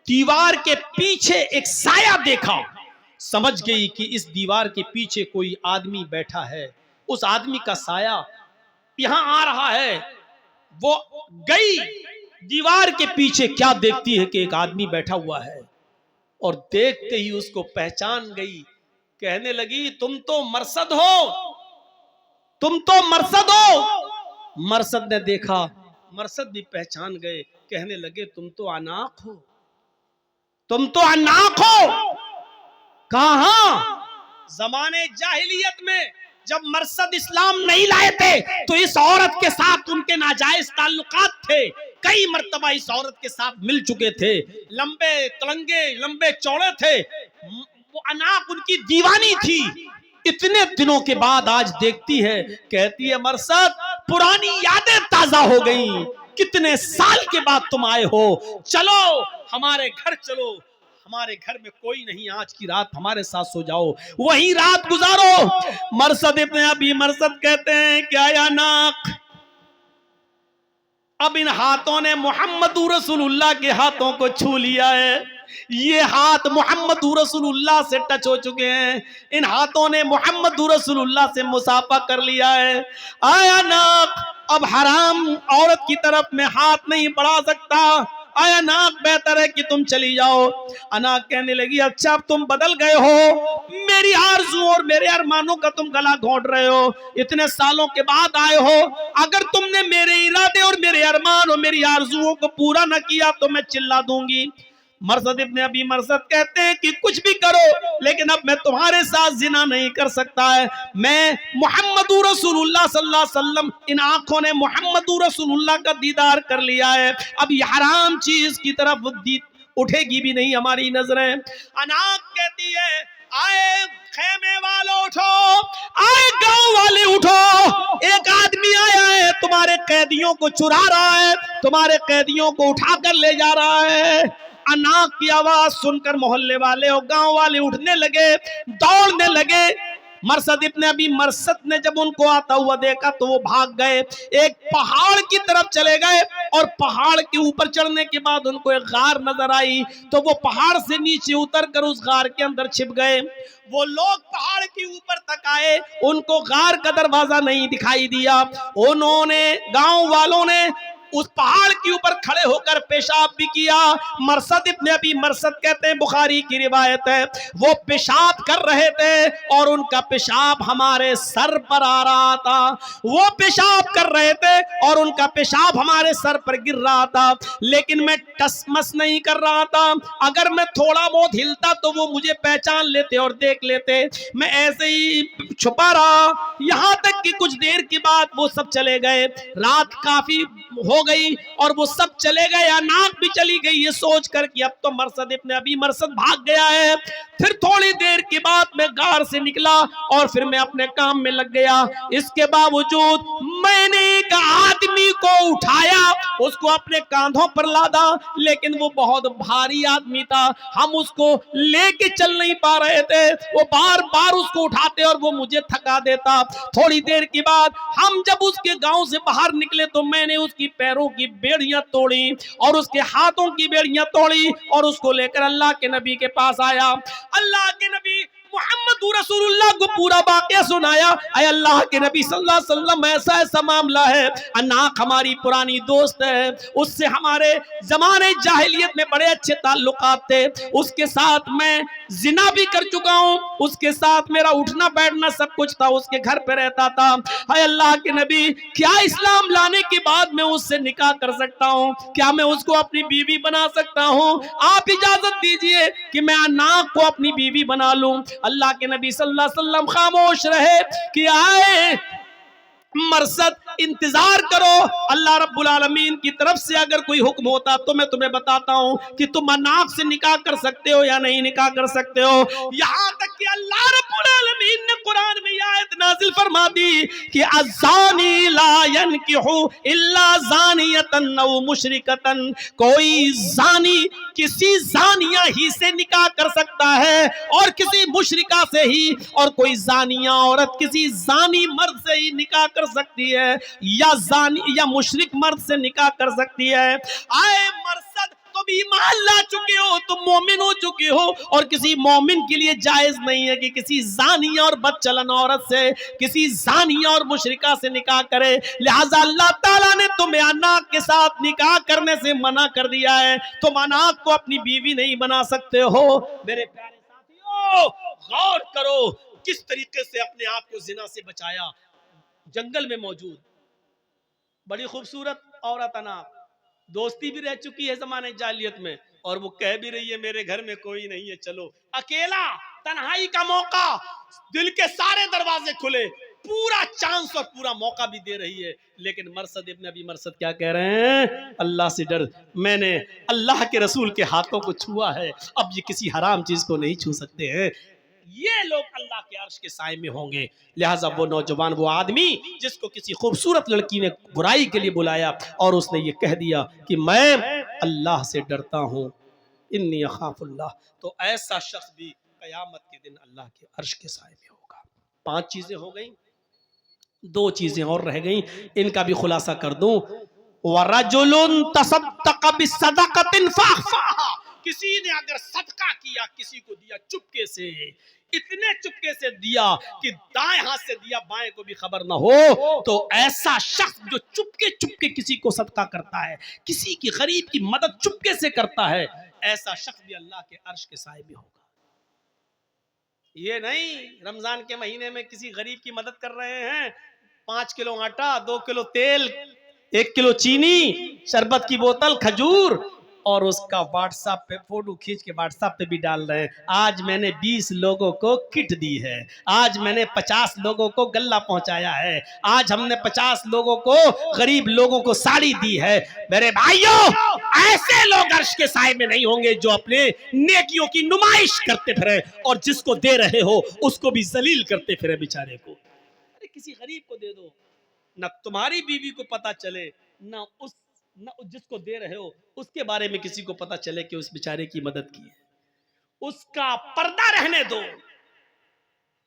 दीवार के पीछे एक साया देखा, समझ गई कि इस दीवार के पीछे कोई आदमी बैठा है, उस आदमी का साया यहां आ रहा है। वो गई, दीवार के पीछे क्या देखती है कि एक आदमी बैठा हुआ है और देखते ही उसको पहचान गई। कहने लगी, तुम तो मरसद हो, तुम तो मरसद हो। मरसद ने देखा, मरसद भी पहचान गए, कहने लगे तुम तो अनाक हो, तुम तो अनाक हो। कहां? जमाने जाहिलियत में जब मरसद इस्लाम नहीं लाए थे तो इस औरत के साथ उनके नाजायज ताल्लुकात थे, कई मर्तबा इस औरत के साथ मिल चुके थे, लंबे तलंगे लंबे चौड़े थे, वो अनाक उनकी दीवानी थी। इतने दिनों के बाद आज देखती है, कहती है मरसद पुरानी यादें ताजा हो गई, कितने साल के बाद तुम आए हो, चलो हमारे घर चलो, हमारे घर में कोई नहीं, आज की रात हमारे साथ सो जाओ, वही रात गुजारो। मरसद इब्ने अबी मरसद कहते हैं क्या या नाक, अब इन हाथों ने मोहम्मद रसूलुल्लाह के हाथों को छू लिया है, ये हाथ मोहम्मद रसूलुल्लाह से टच हो चुके हैं, इन हाथों ने मोहम्मद रसूलुल्लाह से मुसाफा कर लिया है। आया नाक, अब हराम औरत की तरफ में हाथ नहीं बढ़ा सकता, आया नाक बेहतर है कि तुम चली जाओ। अनाक कहने लगी, अच्छा अब तुम बदल गए हो, मेरी आरज़ू और मेरे अरमानों का तुम गला घोंट रहे हो, इतने सालों के बाद आए हो, अगर तुमने मेरे इरादे और मेरे अरमान और मेरी आरज़ुओं को पूरा न किया तो मैं चिल्ला दूंगी। मरसद इब्ने अबी मरसद कहते हैं कि कुछ भी करो लेकिन अब मैं तुम्हारे साथ जिना नहीं कर सकता है। मैं मुहम्मदुर रसूलुल्लाह सल्लल्लाहु अलैहि वसल्लम, इन आंखों ने मुहम्मदुर रसूलुल्लाह का दीदार कर लिया है, अब ये हराम चीज की तरफ उठेगी भी नहीं हमारी नजरें। अनाक कहती है आए खेमे वालों उठो, आए गांव वाले उठो, एक आदमी आया है तुम्हारे कैदियों को चुरा रहा है, तुम्हारे कैदियों को उठाकर ले जा रहा है। अनाक की आवाज सुनकर मोहल्ले वाले और गांव वाले उठने लगे, दौड़ने लगे। मरसद इब्ने अबी मरसद ने जब उनको आता हुआ देखा तो वो भाग गए, एक पहाड़ की तरफ चले गए और पहाड़ के ऊपर चढ़ने के बाद उनको एक गार नजर आई तो वो पहाड़ से नीचे उतरकर उस गार के अंदर छिप गए। वो लोग पहाड़ के ऊपर तक आए, उनको गार का दरवाजा नहीं दिखाई दिया। उन्होंने, गांव वालों ने उस पहाड़ के ऊपर खड़े होकर पेशाब भी किया। मरसद इब्ने अबी मरसद कहते हैं, बुखारी की रिवायत है, वो पेशाब कर रहे थे और उनका पेशाब हमारे सर पर आ रहा था। वो पेशाब कर रहे थे और उनका पेशाब हमारे सर पर गिर रहा था, लेकिन मैं टसमस नहीं कर रहा था। अगर मैं थोड़ा बहुत हिलता तो वो मुझे पहचान लेते और देख लेते। मैं ऐसे ही छुपा रहा, यहां तक कि कुछ देर के बाद वो सब चले गए। रात काफी हो गई और वो सब चले गए, अनाक भी चली गई, ये सोचकर कि अब तो मरसद इब्ने अबी मरसद भाग गया है। फिर थोड़ी देर के बाद मैं गार से निकला और फिर मैं अपने काम में लग गया। इसके बावजूद मैंने एक आदमी को उठाया, उसको अपने कांधों पर लादा, लेकिन वो बहुत भारी आदमी था, हम उसको लेके चल नहीं पा रहे थे। वो बार बार उसको उठाते और वो मुझे थका देता। थोड़ी देर के बाद हम जब उसके गांव से बाहर निकले तो मैंने उसकी पैरों की बेड़ियां तोड़ी और उसके हाथों की बेड़ियां तोड़ी और उसको लेकर अल्लाह के नबी के पास आया। अल्लाह के नबी मोहम्मद रसूलुल्लाह को पूरा वाकया सुनाया। अय अल्लाह के नबी सल्लल्लाहु अलैहि वसल्लम, ऐसा ऐसा मामला है, अनाक हमारी पुरानी दोस्त है, उससे हमारे जमाने जाहिलियत में बड़े अच्छे ताल्लुकात थे, उसके साथ मैं जिना भी कर चुका हूं, उसके साथ मेरा उठना बैठना सब कुछ था, उसके घर पे रहता था। अय अल्लाह के नबी, क्या इस्लाम लाने के बाद मैं उससे निकाह कर सकता हूं? क्या मैं उसको अपनी बीवी बना सकता हूं? आप इजाजत दीजिए कि मैं अनाक को अपनी बीवी बना लूं। अल्लाह के नबी सल्लल्लाहु अलैहि वसल्लम खामोश रहे कि आए मरसद, इंतजार करो, अल्लाह रब्बुल आलमीन की तरफ से अगर कोई हुक्म होता तो मैं तुम्हें बताता हूं कि तुम अनाक से निकाह कर सकते हो या नहीं निकाह कर सकते हो। यहां तक कि अल्लाह रब्बुल आलमीन ने कुरान में आयत नाजिल फरमा दी कि अज़ानी ला यनकिहु इल्ला ज़ानियतन औ मुशरिकतन, कोई जानी किसी जानिया ही से निकाह कर सकता है और किसी मुशरिका से ही, और कोई जानिया औरत किसी जानी मर्द से ही निकाह कर सकती है, या जानी या मुशरिक मर्द से निकाह कर सकती है। आए मरसद, तुम ईमान ला चुके हो, तुम मोमिन हो चुके हो, और किसी मोमिन के लिए जायज नहीं है कि किसी जानिया और बदचलन औरत से, किसी जानिया और मुशरिका से निकाह करे। लिहाजा अल्लाह ताला ने तुम्हें अनाक के साथ निकाह करने से मना कर दिया है। तुम अनाक को अपनी बीवी नहीं बना सकते हो। मेरे प्यारे साथियों, गौर करो किस तरीके से अपने आप को जिना से बचाया। जंगल में मौजूद बड़ी खूबसूरत औरत अनाक, दोस्ती भी रह चुकी है जमाने जाहिलियत में, और वो कह भी रही है मेरे घर में कोई नहीं है, चलो। अकेला, तन्हाई का मौका, दिल के सारे दरवाजे खुले, पूरा चांस और पूरा मौका भी दे रही है, लेकिन मरसद इब्ने अबी मरसद क्या कह रहे हैं? अल्लाह से डर, मैंने अल्लाह के रसूल के हाथों को छुआ है, अब ये किसी हराम चीज को नहीं छू सकते हैं। ये लोग अल्लाह के अर्श के साए में होंगे। लिहाजा वो नौजवान, वो आदमी जिसको किसी खूबसूरत लड़की ने बुराई के लिए बुलाया और उसने ये कह दिया कि मैं अल्लाह से डरता हूँ, इन्नी अखाफुल्लाह, तो ऐसा शख्स भी कयामत के दिन अल्लाह के अर्श के साए में होगा। 5 चीजें हो गई, 2 चीजें और रह गई, इनका भी खुलासा कर दूं। वरजुलुन तसद्दक़ बिसदक़तिन फअख़फ़ाहा, किसी ने अगर सदका किया, किसी को दिया चुपके से, इतने चुपके से दिया कि दाएं हाथ से दिया बाएं को भी खबर ना हो, तो ऐसा शख्स जो चुपके चुपके किसी को सदका करता है, किसी की गरीब की मदद चुपके से करता है, ऐसा शख्स भी अल्लाह के अर्श के साए में होगा। ये नहीं रमजान के महीने में किसी गरीब की मदद कर रहे हैं, 5 किलो आटा, 2 किलो तेल, 1 किलो चीनी, शरबत की बोतल, खजूर, और उसका व्हाट्सएप पे फोटो खींच के व्हाट्सएप पे भी डाल रहे हैं। आज मैंने 20 लोगों को किट दी है, आज मैंने 50 लोगों को गल्ला पहुंचाया है, आज हमने 50 लोगों को, गरीब लोगों को साड़ी दी है। मेरे भाइयों, ऐसे लोग अर्श के साए में नहीं होंगे जो अपने नेकियों की नुमाइश करते फिरे और जिसको दे रहे हो उसको भी जलील करते फिरे बेचारे को। अरे किसी गरीब को दे दो, ना तुम्हारी बीवी को पता चले, ना जिसको दे रहे हो उसके बारे में किसी को पता चले कि उस बेचारे की मदद की है। उसका पर्दा रहने दो।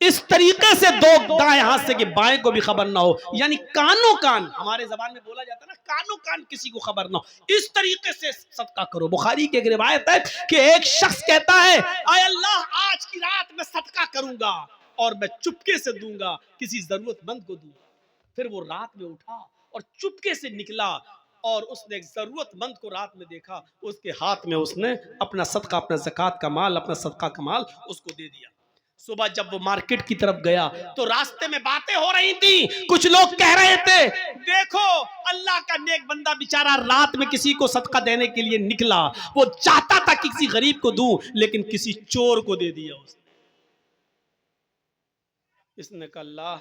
इस तरीके से दो दाएं हाथ से कि बाएं को भी खबर ना हो, यानी कानो कान, हमारे जबान में बोला जाता है ना, कानो कान किसी को खबर ना हो। इस तरीके से सदका करो। बुखारी की एक रिवायत है कि एक शख्स कहता है, आय अल्लाह, आज की रात मैं सदका करूंगा और मैं चुपके से दूंगा, किसी जरूरतमंद को दूंगा। फिर वो रात में उठा और चुपके से निकला और उसने एक जरूरतमंद को रात में देखा, उसके हाथ में उसने अपना सदका, अपना ज़कात का माल, अपना सदका का माल उसको दे दिया। सुबह जब वो मार्केट की तरफ गया तो रास्ते में बातें हो रही थी। कुछ लोग कह रहे थे, देखो अल्लाह का नेक बंदा बेचारा रात में किसी को सदका देने के लिए निकला, वो चाहता था किसी गरीब को दूं, लेकिन किसी चोर को दे दिया उसने। इसने कहा, अल्लाह,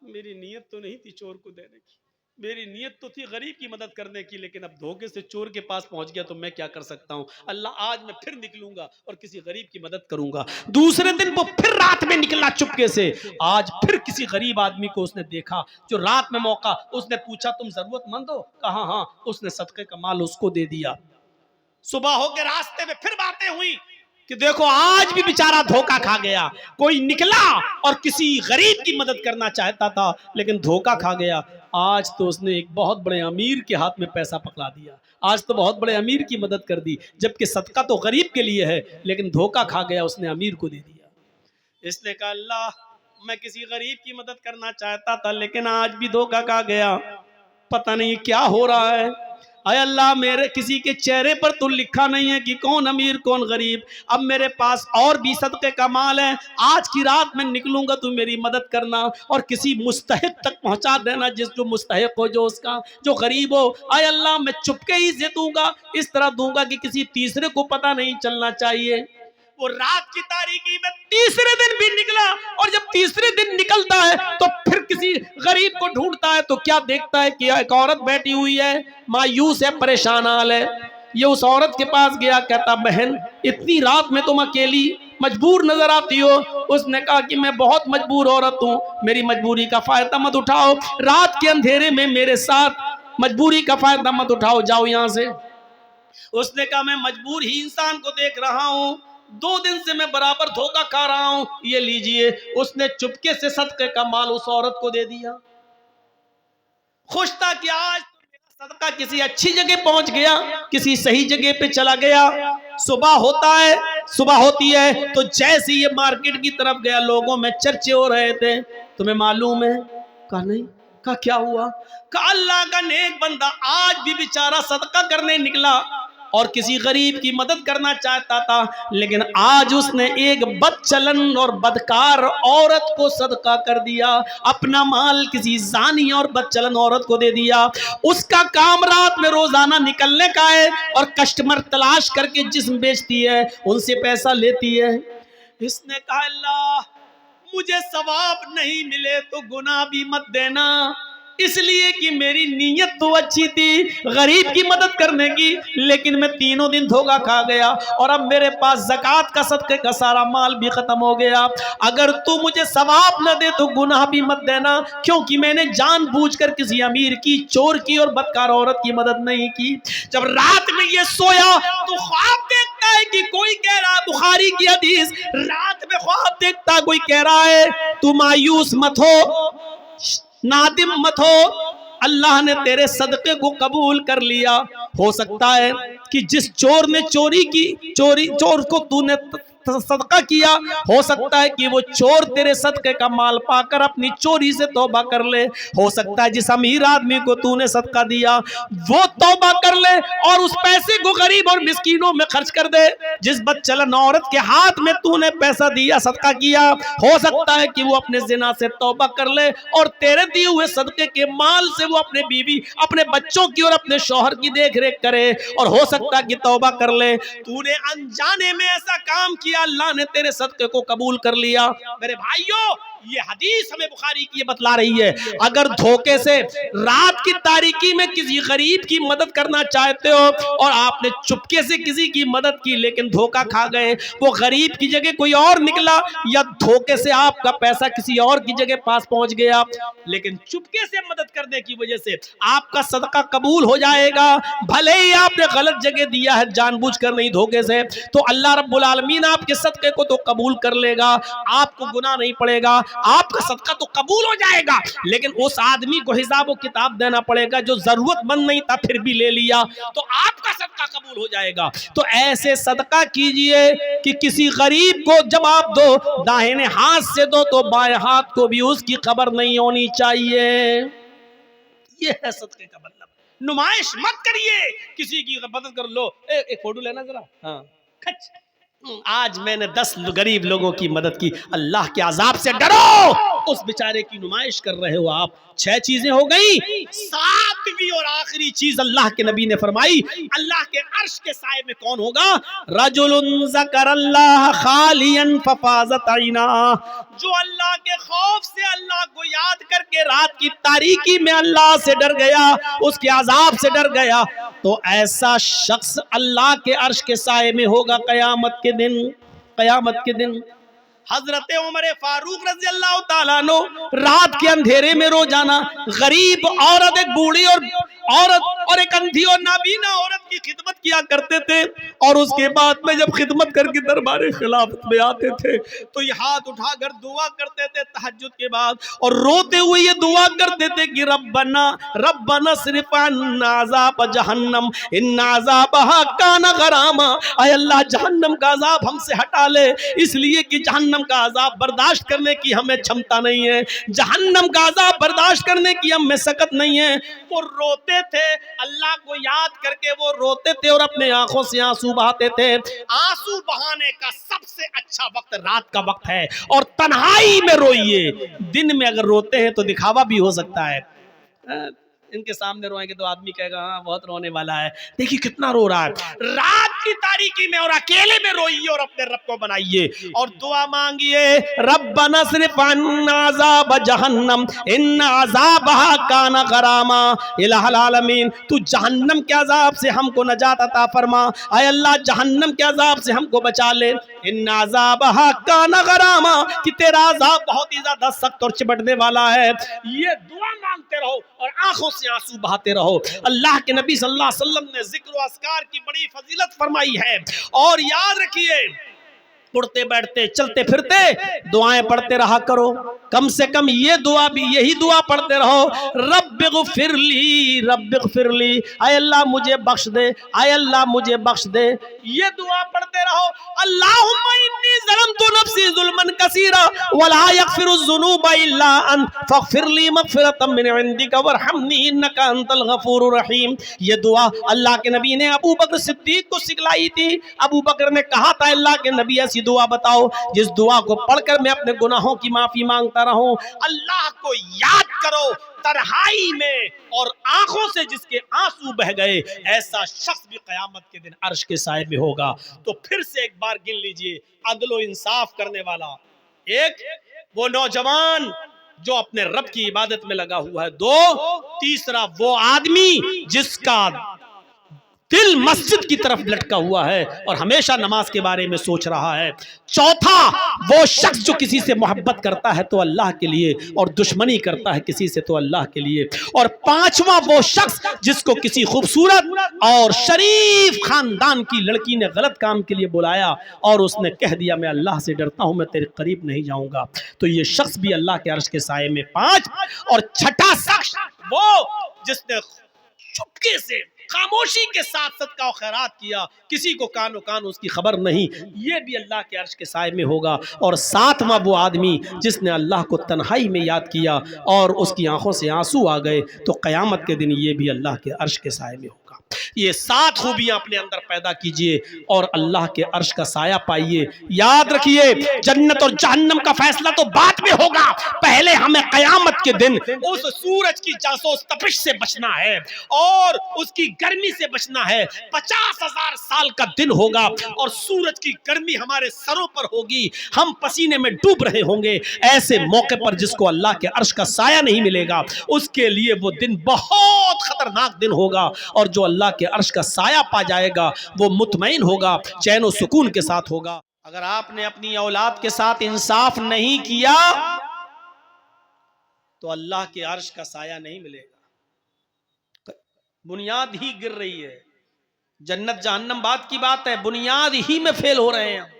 मेरी नीयत तो नहीं थी चोर को देने की, मेरी नीयत तो थी गरीब की मदद करने की, लेकिन अब धोखे से चोर के पास पहुंच गया तो मैं क्या कर सकता हूं। अल्लाह, आज मैं फिर निकलूंगा और किसी गरीब की मदद करूंगा। दूसरे दिन वो फिर रात में निकला चुपके से। आज फिर किसी गरीब आदमी को उसने देखा जो रात में मौका, उसने पूछा, तुम जरूरतमंद हो? कहा हाँ। उसने सदके का माल उसको दे दिया। सुबह होकर रास्ते में फिर बातें हुई कि देखो आज भी बेचारा धोखा खा गया। कोई निकला और किसी गरीब की मदद करना चाहता था लेकिन धोखा खा गया। आज तो उसने एक बहुत बड़े अमीर के हाथ में पैसा पकड़ा दिया, आज तो बहुत बड़े अमीर की मदद कर दी, जबकि सदका तो गरीब के लिए है, लेकिन धोखा खा गया, उसने अमीर को दे दिया। इसने कहा, अल्लाह, मैं किसी गरीब की मदद करना चाहता था लेकिन आज भी धोखा खा गया, पता नहीं क्या हो रहा है। अय अल्लाह, मेरे किसी के चेहरे पर तो लिखा नहीं है कि कौन अमीर कौन गरीब। अब मेरे पास और भी सदके का माल है, आज की रात में निकलूंगा, तू मेरी मदद करना और किसी मुस्तहिक तक पहुंचा देना, जो मुस्तहिक हो, जो उसका जो गरीब हो। अय अल्लाह, मैं चुपके ही से दूंगा, इस तरह दूंगा कि किसी तीसरे को पता नहीं चलना चाहिए। वो रात की तारीकी में तीसरे दिन भी निकला और जब तीसरे दिन निकलता है तो फिर किसी गरीब को ढूंढता है तो क्या देखता है कि एक औरत बैठी हुई है, मायूस है, परेशान हाल है। ये उस औरत के पास गया, कहता, बहन, इतनी रात में तुम अकेली मजबूर नजर आती हो। उसने कहा कि मैं बहुत मजबूर औरत हूँ, मेरी मजबूरी का फायदा मत उठाओ, रात के अंधेरे में मेरे साथ मजबूरी का फायदा मत उठाओ, जाओ यहाँ से। उसने कहा, मैं मजबूर ही इंसान को देख रहा हूँ, 2 दिन से मैं बराबर धोखा खा रहा हूं, ये लीजिए। उसने चुपके से सदके का माल उस औरत को दे दिया। खुश था कि आज तो मेरा सदका किसी अच्छी जगह पहुंच गया, किसी सही जगह पे चला गया। सुबह होती है तो जैसे ये मार्केट की तरफ गया, लोगों में चर्चे हो रहे थे, तुम्हें मालूम है? कहा नहीं। कहा क्या हुआ? कहा अल्लाह का नेक बंदा आज भी बेचारा सदका करने निकला और किसी गरीब की मदद करना चाहता था, लेकिन आज उसने एक बदचलन और बदकार औरत को सदका कर दिया, अपना माल किसी जानी और बदचलन औरत को दे दिया। उसका काम रात में रोजाना निकलने का है और कस्टमर तलाश करके जिस्म बेचती है, उनसे पैसा लेती है। इसने कहा, अल्लाह, मुझे सवाब नहीं मिले तो गुनाह भी मत देना, इसलिए कि मेरी नीयत तो अच्छी थी गरीब की मदद करने की, लेकिन मैं 3 दिन धोखा खा गया और अब मेरे पास ज़कात का सदके का सारा माल भी खत्म हो गया। अगर तू मुझे सवाब न दे तो गुनाह भी मत देना, क्योंकि मैंने जानबूझकर किसी अमीर की, चोर की और बदकार औरत की मदद नहीं की। जब रात में ये सोया तो ख्वाब देखता है कि कोई कह रहा है, बुखारी की हदीस, रात में ख्वाब देखता कोई कह रहा है, तू मायूस मत हो, नादिम मत हो, अल्लाह ने तेरे सदके को कबूल कर लिया। हो सकता है कि जिस चोर ने चोर को तूने सदका किया, हो सकता है कि वो चोर तेरे सदके का माल पाकर अपनी चोरी से तौबा कर ले। हो सकता है जिस अमीर आदमी को तूने सदका दिया वो तौबा कर ले और उस पैसे को गरीब और मिस्कीनों में खर्च कर दे। जिस बदचलन औरत के हाथ में तूने पैसा दिया, सदका किया, हो सकता है कि वो अपने जिना से तौबा कर ले और तेरे दिए हुए सदके के माल से वो अपने बीवी, अपने बच्चों की और अपने शौहर की देख रेख करे। और हो सकता है कि तौबा कर ले, तूने अनजाने में ऐसा काम किया, अल्लाह ने तेरे सदके को कबूल कर लिया। मेरे भाइयों, ये हदीस हमें बुखारी की बतला रही है, अगर धोखे से रात की तारीकी में किसी गरीब की मदद करना चाहते हो और आपने चुपके से किसी की मदद की लेकिन धोखा खा गए, वो गरीब की जगह कोई और निकला या धोखे से आपका पैसा किसी और की जगह पास पहुंच गया, लेकिन चुपके से मदद करने की वजह से आपका सदका कबूल हो जाएगा। भले ही आपने गलत जगह दिया है, जानबूझकर नहीं, धोखे से, तो अल्लाह रब्बुल आलमीन आपके सदके को तो कबूल कर लेगा, आपको गुनाह नहीं पड़ेगा, आपका सदका तो कबूल हो जाएगा। लेकिन उस आदमी को हिसाब किताब देना पड़ेगा जो जरूरतमंद नहीं था फिर भी ले लिया, तो आपका सदका कबूल हो जाएगा। तो ऐसे सदका कीजिए कि किसी गरीब को जब आप दो, दाहिने हाथ से दो तो बाएं हाथ को भी उसकी खबर नहीं होनी चाहिए। यह है सदके का मतलब। नुमाइश मत करिए, किसी की मदद कर लो। एक फोटो लेना जरा, हाँ, खच। आज मैंने 10 गरीब लोगों की मदद की, अल्लाह के अजाब से डरो। उस बेचारे की नुमाइश कर रहे हो आप। 6 चीजें हो गई, 7वीं और आखिरी चीज अल्लाह के नबी ने फरमाई, अल्लाह के अर्श के साए में कौन होगा? रजुलुन ज़करल्लाह खालियन फफाज़त ऐना, जो अल्लाह के खौफ से अल्लाह को याद करके रात की तारीकी में अल्लाह से डर गया, उसके अजाब से डर गया, तो ऐसा शख्स अल्लाह के अर्श के साए में होगा कयामत के दिन। कयामत के दिन हजरत उमर फारूक रज़ी अल्लाह ताला अन्हु रात के अंधेरे में रोजाना गरीब औरत, एक बूढ़ी और औरत और एक अंधी और नाबीना औरत की खिदमत किया करते थे। और उसके बाद में जब खिदमत करके दरबार खिलाफत में आते थे तो ये हाथ उठाकर दुआ करते थे तहज्जुद के बाद, और रोते हुए ये दुआ करते थे कि रब्बना रब्बना सिर्फ अज़ाब जहन्नम इन्ना अज़ाबहा काना गरामा, ऐ अल्लाह जहन्नम का अजाब हमसे हटा ले, इसलिए कि जहन्नम का अजाब बर्दाश्त करने की हमें क्षमता नहीं है, जहन्नम का अजाब बर्दाश्त करने की हम में सकत नहीं है। वो रोते थे, अल्लाह को याद करके वो रोते थे और अपने आंखों से आंसू बहाते थे। आंसू बहाने का सबसे अच्छा वक्त रात का वक्त है, और तन्हाई में रोइए। दिन में अगर रोते हैं तो दिखावा भी हो सकता है, इनके सामने रोएंगे तो आदमी कहेगा हाँ बहुत रोने वाला है, देखिए कितना रो रहा है। रात की तारीकी में और अकेले में रोइए और अपने रब को बनाइए और दुआ मांगिए, रब्बना सिर्फ अज़ाब जहन्नम इन्ना अज़ाबहा काना गरामा, इलाहुल आलमीन तू जहन्नम के अजाब से हमको नजात अता फरमा, ऐ अल्लाह जहन्नम के अजाब से हमको बचा ले, इन्ना अज़ाबहा काना गरामा, कि तेरा अजाब बहुत ही ज्यादा सख्त और चिपटने वाला है। ये दुआ मांगते रहो और आंखों से आंसू बहाते रहो। अल्लाह के नबी सल्लल्लाहु अलैहि वसल्लम ने जिक्र व अस्कार की बड़ी फजीलत फरमाई है, और याद रखिए उड़ते बैठते चलते फिरते दुआएं पढ़ते रहा करो। कम से कम ये दुआ भी, यही दुआ पढ़ते रहो, रब्बिग़फिरली रब्बिग़फिरली, ऐ अल्लाह मुझे बख्श दे, ऐ अल्लाह मुझे बख्श दे। ये दुआ पढ़ते रहो। अल्लाहुम्मा इन्नी ज़लमतु नफ्सी ज़ुल्मन कसीरा वला यग़फिरुज़्ज़ुनूबा इल्ला अंत फ़ग़फ़िरली मग़फ़िरतम मिन इंदिका वरहमनी इन्नका अंतल गफ़ूरुर रहीम। ये दुआ अल्लाह के नबी ने अबू बकर सिद्दीक को सिखलाई थी। अबू बकर ने कहा था अल्लाह के नबी ऐसी दुआ बताओ जिस दुआ को पढ़कर मैं अपने गुनाहों की माफी मांगता रहूं। अल्लाह को याद करो तन्हाई में और आंखों से जिसके आंसू बह गए, ऐसा शख्स भी कयामत के दिन अर्श के साए में होगा। तो फिर से एक बार गिन लीजिए, अदलो इंसाफ करने वाला एक, वो नौजवान जो अपने रब की इबादत में लगा हुआ है, 2, तीसरा वो आदमी जिसका दिल मस्जिद की तरफ लटका हुआ है और हमेशा नमाज के बारे में सोच रहा है, 4था वो शख्स जो किसी से मोहब्बत करता है तो अल्लाह के लिए और दुश्मनी करता है किसी से तो अल्लाह के लिए, और 5वां वो शख्स जिसको किसी खूबसूरत और शरीफ खानदान की लड़की ने गलत काम के लिए बुलाया और उसने कह दिया मैं अल्लाह से डरता हूं, मैं तेरे करीब नहीं जाऊंगा। तो ये शख्स भी अल्लाह के अर्श के साए में 5, और 6ठा शख्स वो जिसने चुपके से खामोशी के साथ सदका और खैरात किया, किसी को कानो कान उसकी खबर नहीं, ये भी अल्लाह के अर्श के साए में होगा। और सातवां वो आदमी जिसने अल्लाह को तन्हाई में याद किया और उसकी आंखों से आंसू आ गए, तो क़यामत के दिन ये भी अल्लाह के अर्श के साए में होगा। ये 7 खूबियां अपने अंदर पैदा कीजिए और अल्लाह के अर्श का साया पाइए। याद रखिए, जन्नत और जहन्नम का फैसला तो बाद में होगा, पहले हमें क़यामत के दिन उस सूरज की जासूस तपिश से बचना है और उसकी गर्मी से बचना है। 50,000 साल का दिन होगा और सूरज की गर्मी हमारे सरों पर होगी, हम पसीने में डूब रहे होंगे। ऐसे मौके पर जिसको अल्लाह के अर्श का साया नहीं मिलेगा, उसके लिए वो दिन बहुत खतरनाक दिन होगा। और जो अल्लाह के अर्श का साया पा जाएगा वो मुतमईन होगा, चैन और सुकून के साथ होगा। अगर आपने अपनी औलाद के साथ इंसाफ नहीं किया तो अल्लाह के अर्श का साया नहीं मिलेगा। बुनियाद ही गिर रही है। जन्नत जहन्नम बात की बात है, बुनियाद ही में फेल हो रहे हैं।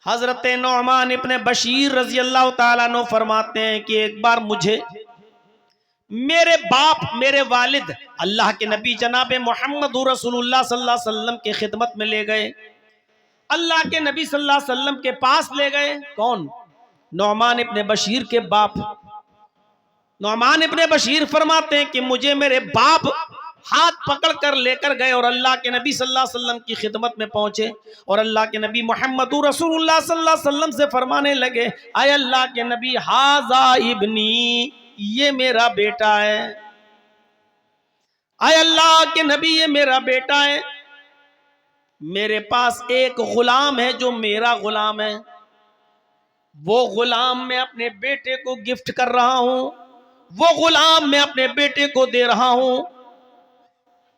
हजरत नौमान इब्ने बशीर रजी अल्लाह ताला अन्हु फरमाते हैं कि एक बार मुझे मेरे बाप, मेरे वालिद अल्लाह के नबी जनाब मोहम्मद रसूलुल्लाह सल्लल्लाहु अलैहि वसल्लम के खिदमत में ले गए। अल्लाह के नबी सल्लल्लाहु अलैहि वसल्लम के पास ले गए। कौन? नौमान इब्ने बशीर के बाप। नौमान इब्ने बशीर फरमाते हैं कि मुझे मेरे बाप हाथ पकड़ कर लेकर गए और अल्लाह के नबी सल्लल्लाहु अलैहि वसल्लम की खिदमत में पहुंचे और अल्लाह के नबी मोहम्मद रसूलुल्लाह सल्लल्लाहु अलैहि वसल्लम से फरमाने लगे, आय अल्लाह के नबी, हाजा इब्नी, ये मेरा बेटा है। आय अल्लाह के नबी, ये मेरा बेटा है। मेरे पास एक गुलाम है जो मेरा गुलाम है, वो गुलाम मैं अपने बेटे को गिफ्ट कर रहा हूं, वो गुलाम मैं अपने बेटे को दे रहा हूं,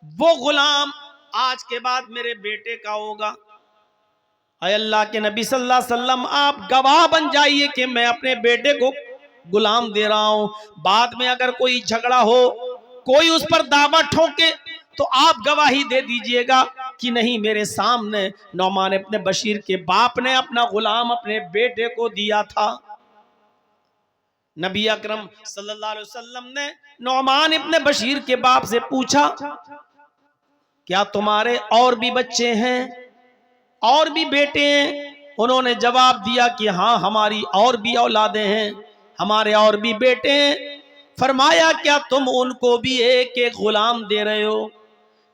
वो गुलाम आज के बाद मेरे बेटे का होगा। आय अल्लाह के नबी सल्लल्लाहु अलैहि वसल्लम, आप गवाह बन जाइए कि मैं अपने बेटे को गुलाम दे रहा हूं। बाद में अगर कोई झगड़ा हो, कोई उस पर दावा ठोके, तो आप गवाही दे दीजिएगा कि नहीं, मेरे सामने नौमान इब्ने बशीर के बाप ने अपना गुलाम अपने बेटे को दिया था। नबी अकरम सल्लल्लाहु अलैहि वसल्लम ने नौमान इब्ने बशीर के बाप से पूछा, क्या तुम्हारे और भी बच्चे हैं, और भी बेटे हैं? उन्होंने जवाब दिया कि हाँ, हमारी और भी औलादे हैं, हमारे और भी बेटे हैं। फरमाया, क्या तुम उनको भी एक एक गुलाम दे रहे हो?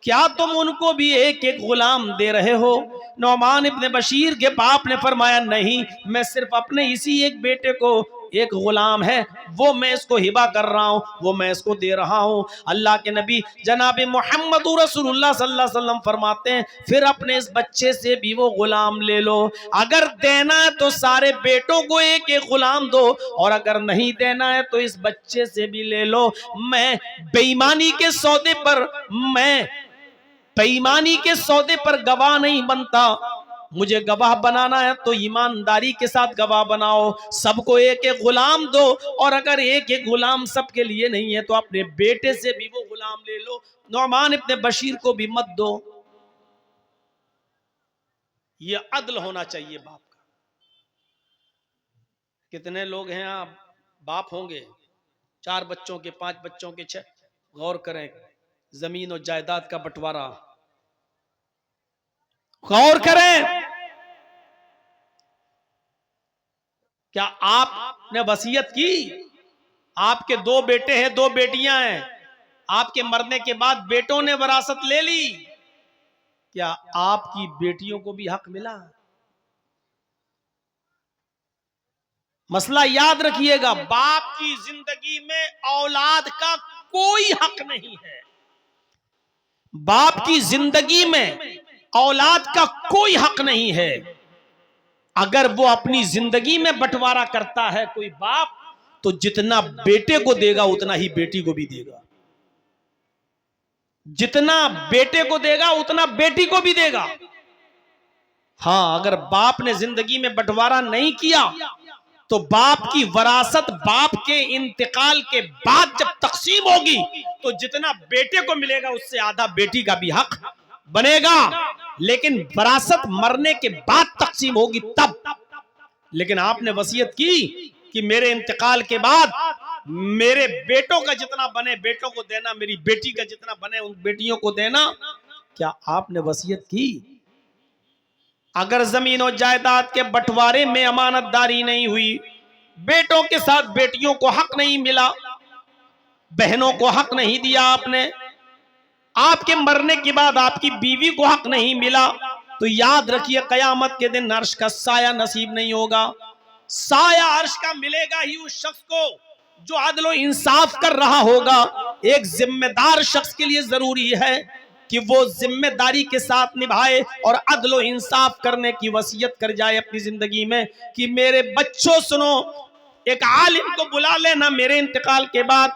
क्या तुम उनको भी एक एक गुलाम दे रहे हो? नौमान इब्ने बशीर के बाप ने फरमाया, नहीं, मैं सिर्फ अपने इसी एक बेटे को, एक गुलाम है, वो मैं इसको हिबा कर रहा हूँ, वो मैं इसको दे रहा हूँ। अल्लाह के नबी जनाब मोहम्मद रसूलुल्लाह सल्लल्लाहु अलैहि वसल्लम फरमाते हैं, फिर अपने इस बच्चे से भी वो गुलाम ले लो। अगर देना है तो सारे बेटों को एक एक गुलाम दो, और अगर नहीं देना है तो इस बच्चे से भी ले लो। मैं बेईमानी के सौदे पर, मैं बेईमानी के सौदे पर गवाह नहीं बनता। मुझे गवाह बनाना है तो ईमानदारी के साथ गवाह बनाओ, सबको एक एक गुलाम दो, और अगर एक एक गुलाम सबके लिए नहीं है तो अपने बेटे से भी वो गुलाम ले लो, नौमान इब्ने बशीर को भी मत दो। ये अदल होना चाहिए बाप का। कितने लोग हैं आप बाप होंगे, 4 बच्चों के, 5 बच्चों के, 6। गौर करें, जमीन और जायदाद का बंटवारा, गौर करें। क्या आपने वसीयत की? आपके 2 बेटे हैं, 2 बेटियां हैं, आपके मरने के बाद बेटों ने वरासत ले ली, क्या आपकी बेटियों को भी हक मिला? मसला याद रखिएगा, बाप की जिंदगी में औलाद का कोई हक नहीं है। बाप की जिंदगी में औलाद का कोई हक नहीं है। अगर वो अपनी जिंदगी में बंटवारा करता है कोई बाप, तो जितना बेटे को देगा उतना ही बेटी को भी देगा, जितना बेटे को देगा उतना बेटी को भी देगा। हाँ, अगर बाप ने जिंदगी में बंटवारा नहीं किया तो बाप की वरासत बाप के इंतकाल के बाद जब तकसीम होगी तो जितना बेटे को मिलेगा उससे आधा बेटी का भी हक बनेगा, लेकिन वरासत मरने के बाद तकसीम होगी तब। लेकिन आपने वसीयत की कि मेरे इंतकाल के बाद मेरे बेटों का जितना बने बेटों को देना, मेरी बेटी का जितना बने उन बेटियों को देना। क्या आपने वसीयत की? अगर जमीन और जायदाद के बंटवारे में अमानतदारी नहीं हुई, बेटों के साथ बेटियों को हक नहीं मिला, बहनों को हक नहीं दिया आपने, आपके मरने के बाद आपकी बीवी को हक नहीं मिला, तो याद रखिए कयामत के दिन अर्श का साया नसीब नहीं होगा। साया अर्श का मिलेगा ही उस शख्स को जो अदल और इंसाफ कर रहा होगा। एक जिम्मेदार शख्स के लिए जरूरी है कि वो जिम्मेदारी के साथ निभाए और अदल और इंसाफ करने की वसीयत कर जाए अपनी जिंदगी में कि मेरे बच्चों सुनो, एक आलिम को बुला लेना मेरे इंतकाल के बाद,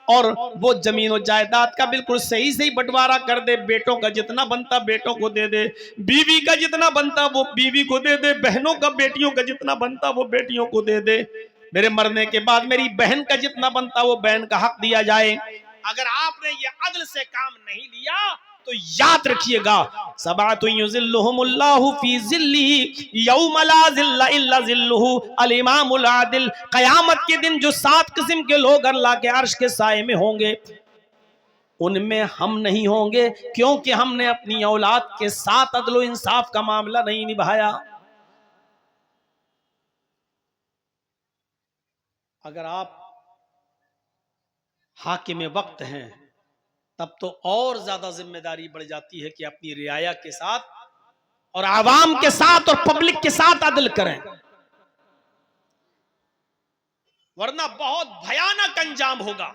और वो जमीन और जायदाद का बिल्कुल सही सही बंटवारा कर दे। बेटों का जितना बनता बेटों को दे दे, बीवी का जितना बनता वो बीवी को दे दे, बहनों का बेटियों का जितना बनता वो बेटियों को दे दे। मेरे मरने के बाद मेरी बहन का जितना बनता वो बहन का हक दिया जाए। अगर आपने ये अदल से काम नहीं लिया तो याद रखिएगा, सबातु युज़िल्लुहुमुल्लाहु फी ज़िल्लिही यौम ला ज़िल्ला इल्ला ज़िल्लुहु अल इमामुल आदिल। कयामत के दिन जो 7 किस्म के लोग अल्लाह के अर्श के साए में होंगे, उनमें हम नहीं होंगे, क्योंकि हमने अपनी औलाद के साथ अदल इंसाफ का मामला नहीं निभाया। अगर आप हाकिम वक्त हैं तब तो और ज्यादा जिम्मेदारी बढ़ जाती है कि अपनी रियाया के साथ और आवाम के साथ और पब्लिक के साथ अदल करें, वरना बहुत भयानक अंजाम होगा।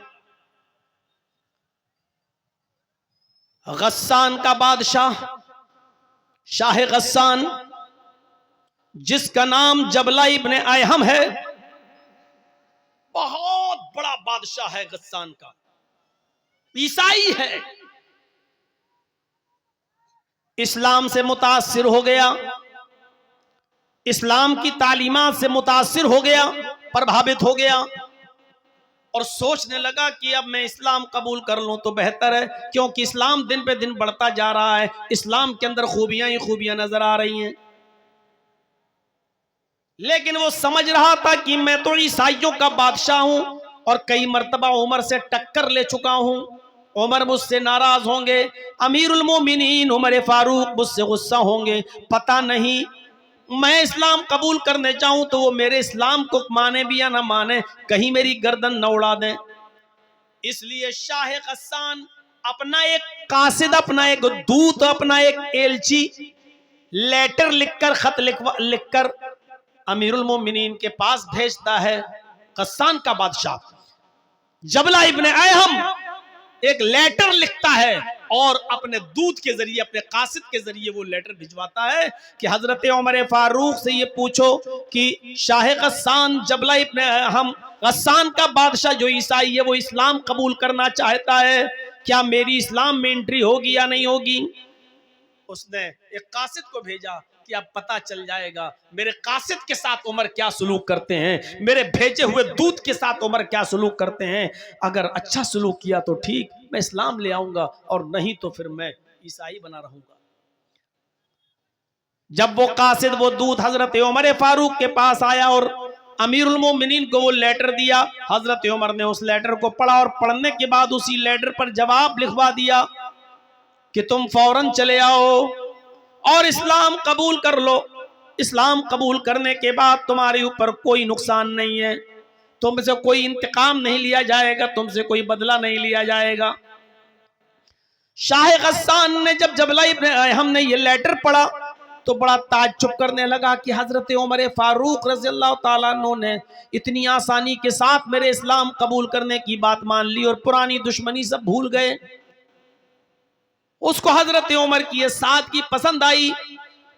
गस्सान का बादशाह, शाह गस्सान, जिसका नाम जबला इब्ने अयहम है, बहुत बड़ा बादशाह है गस्सान का, ईसाई है, इस्लाम से मुतासिर हो गया, इस्लाम की तालीमात से मुतासिर हो गया, प्रभावित हो गया और सोचने लगा कि अब मैं इस्लाम कबूल कर लूं तो बेहतर है, क्योंकि इस्लाम दिन पे दिन बढ़ता जा रहा है, इस्लाम के अंदर खूबियां ही खूबियां नजर आ रही हैं। लेकिन वो समझ रहा था कि मैं तो ईसाइयों का बादशाह हूं और कई मर्तबा उमर से टक्कर ले चुका हूं, उमर मुझसे नाराज होंगे, अमीरुल मोमिनीन उमर फारूक मुझसे गुस्सा होंगे, पता नहीं मैं इस्लाम कबूल करने चाहूं तो वो मेरे इस्लाम को माने भी या ना माने, कहीं मेरी गर्दन न उड़ा दें। इसलिए शाह गस्सान अपना एक कासिद, अपना एक दूत, अपना एक एलची लेटर लिखकर, खत लिखकर अमीरुल मोमिनीन के पास भेजता है। गस्सान का बादशाह जबला इब्ने अयहम एक लेटर लिखता है और अपने दूत के जरिए, अपने कासिद के जरिए वो लेटर भिजवाता है कि हजरत उमर फारूक से ये पूछो कि शाह गस्सान जबला इब्ने अयहम, गस्सान का बादशाह जो ईसाई है, वो इस्लाम कबूल करना चाहता है, क्या मेरी इस्लाम में एंट्री होगी या नहीं होगी। उसने एक कासिद को भेजा कि अब पता चल जाएगा मेरे कासिद के साथ उमर क्या सलूक करते हैं, मेरे भेजे हुए दूत के साथ उमर क्या सलूक करते हैं। अगर अच्छा सलूक किया तो ठीक, मैं इस्लाम ले आऊंगा, और नहीं तो फिर मैं ईसाई बना रहूंगा। जब वो कासिद, वो दूत हजरत उमर फारूक के पास आया और अमीरुल मोमिनीन को वो लेटर दिया, हजरत उमर ने उस लेटर को पढ़ा और पढ़ने के बाद उसी लेटर पर जवाब लिखवा दिया कि तुम फौरन चले आओ और इस्लाम कबूल कर लो। इस्लाम कबूल करने के बाद तुम्हारे ऊपर कोई नुकसान नहीं है, तुमसे कोई इंतकाम नहीं लिया जाएगा, तुमसे कोई बदला नहीं लिया जाएगा। शाह गस्सान ने जब जबला इब्ने अयहम ने ये लेटर पढ़ा तो बड़ा ताज्जुब करने लगा कि हजरत उमर फारूक रज़ियल्लाहु ताला अन्हु ने इतनी आसानी के साथ मेरे इस्लाम कबूल करने की बात मान ली और पुरानी दुश्मनी सब भूल गए। उसको हजरत उमर की ये सादगी पसंद आई।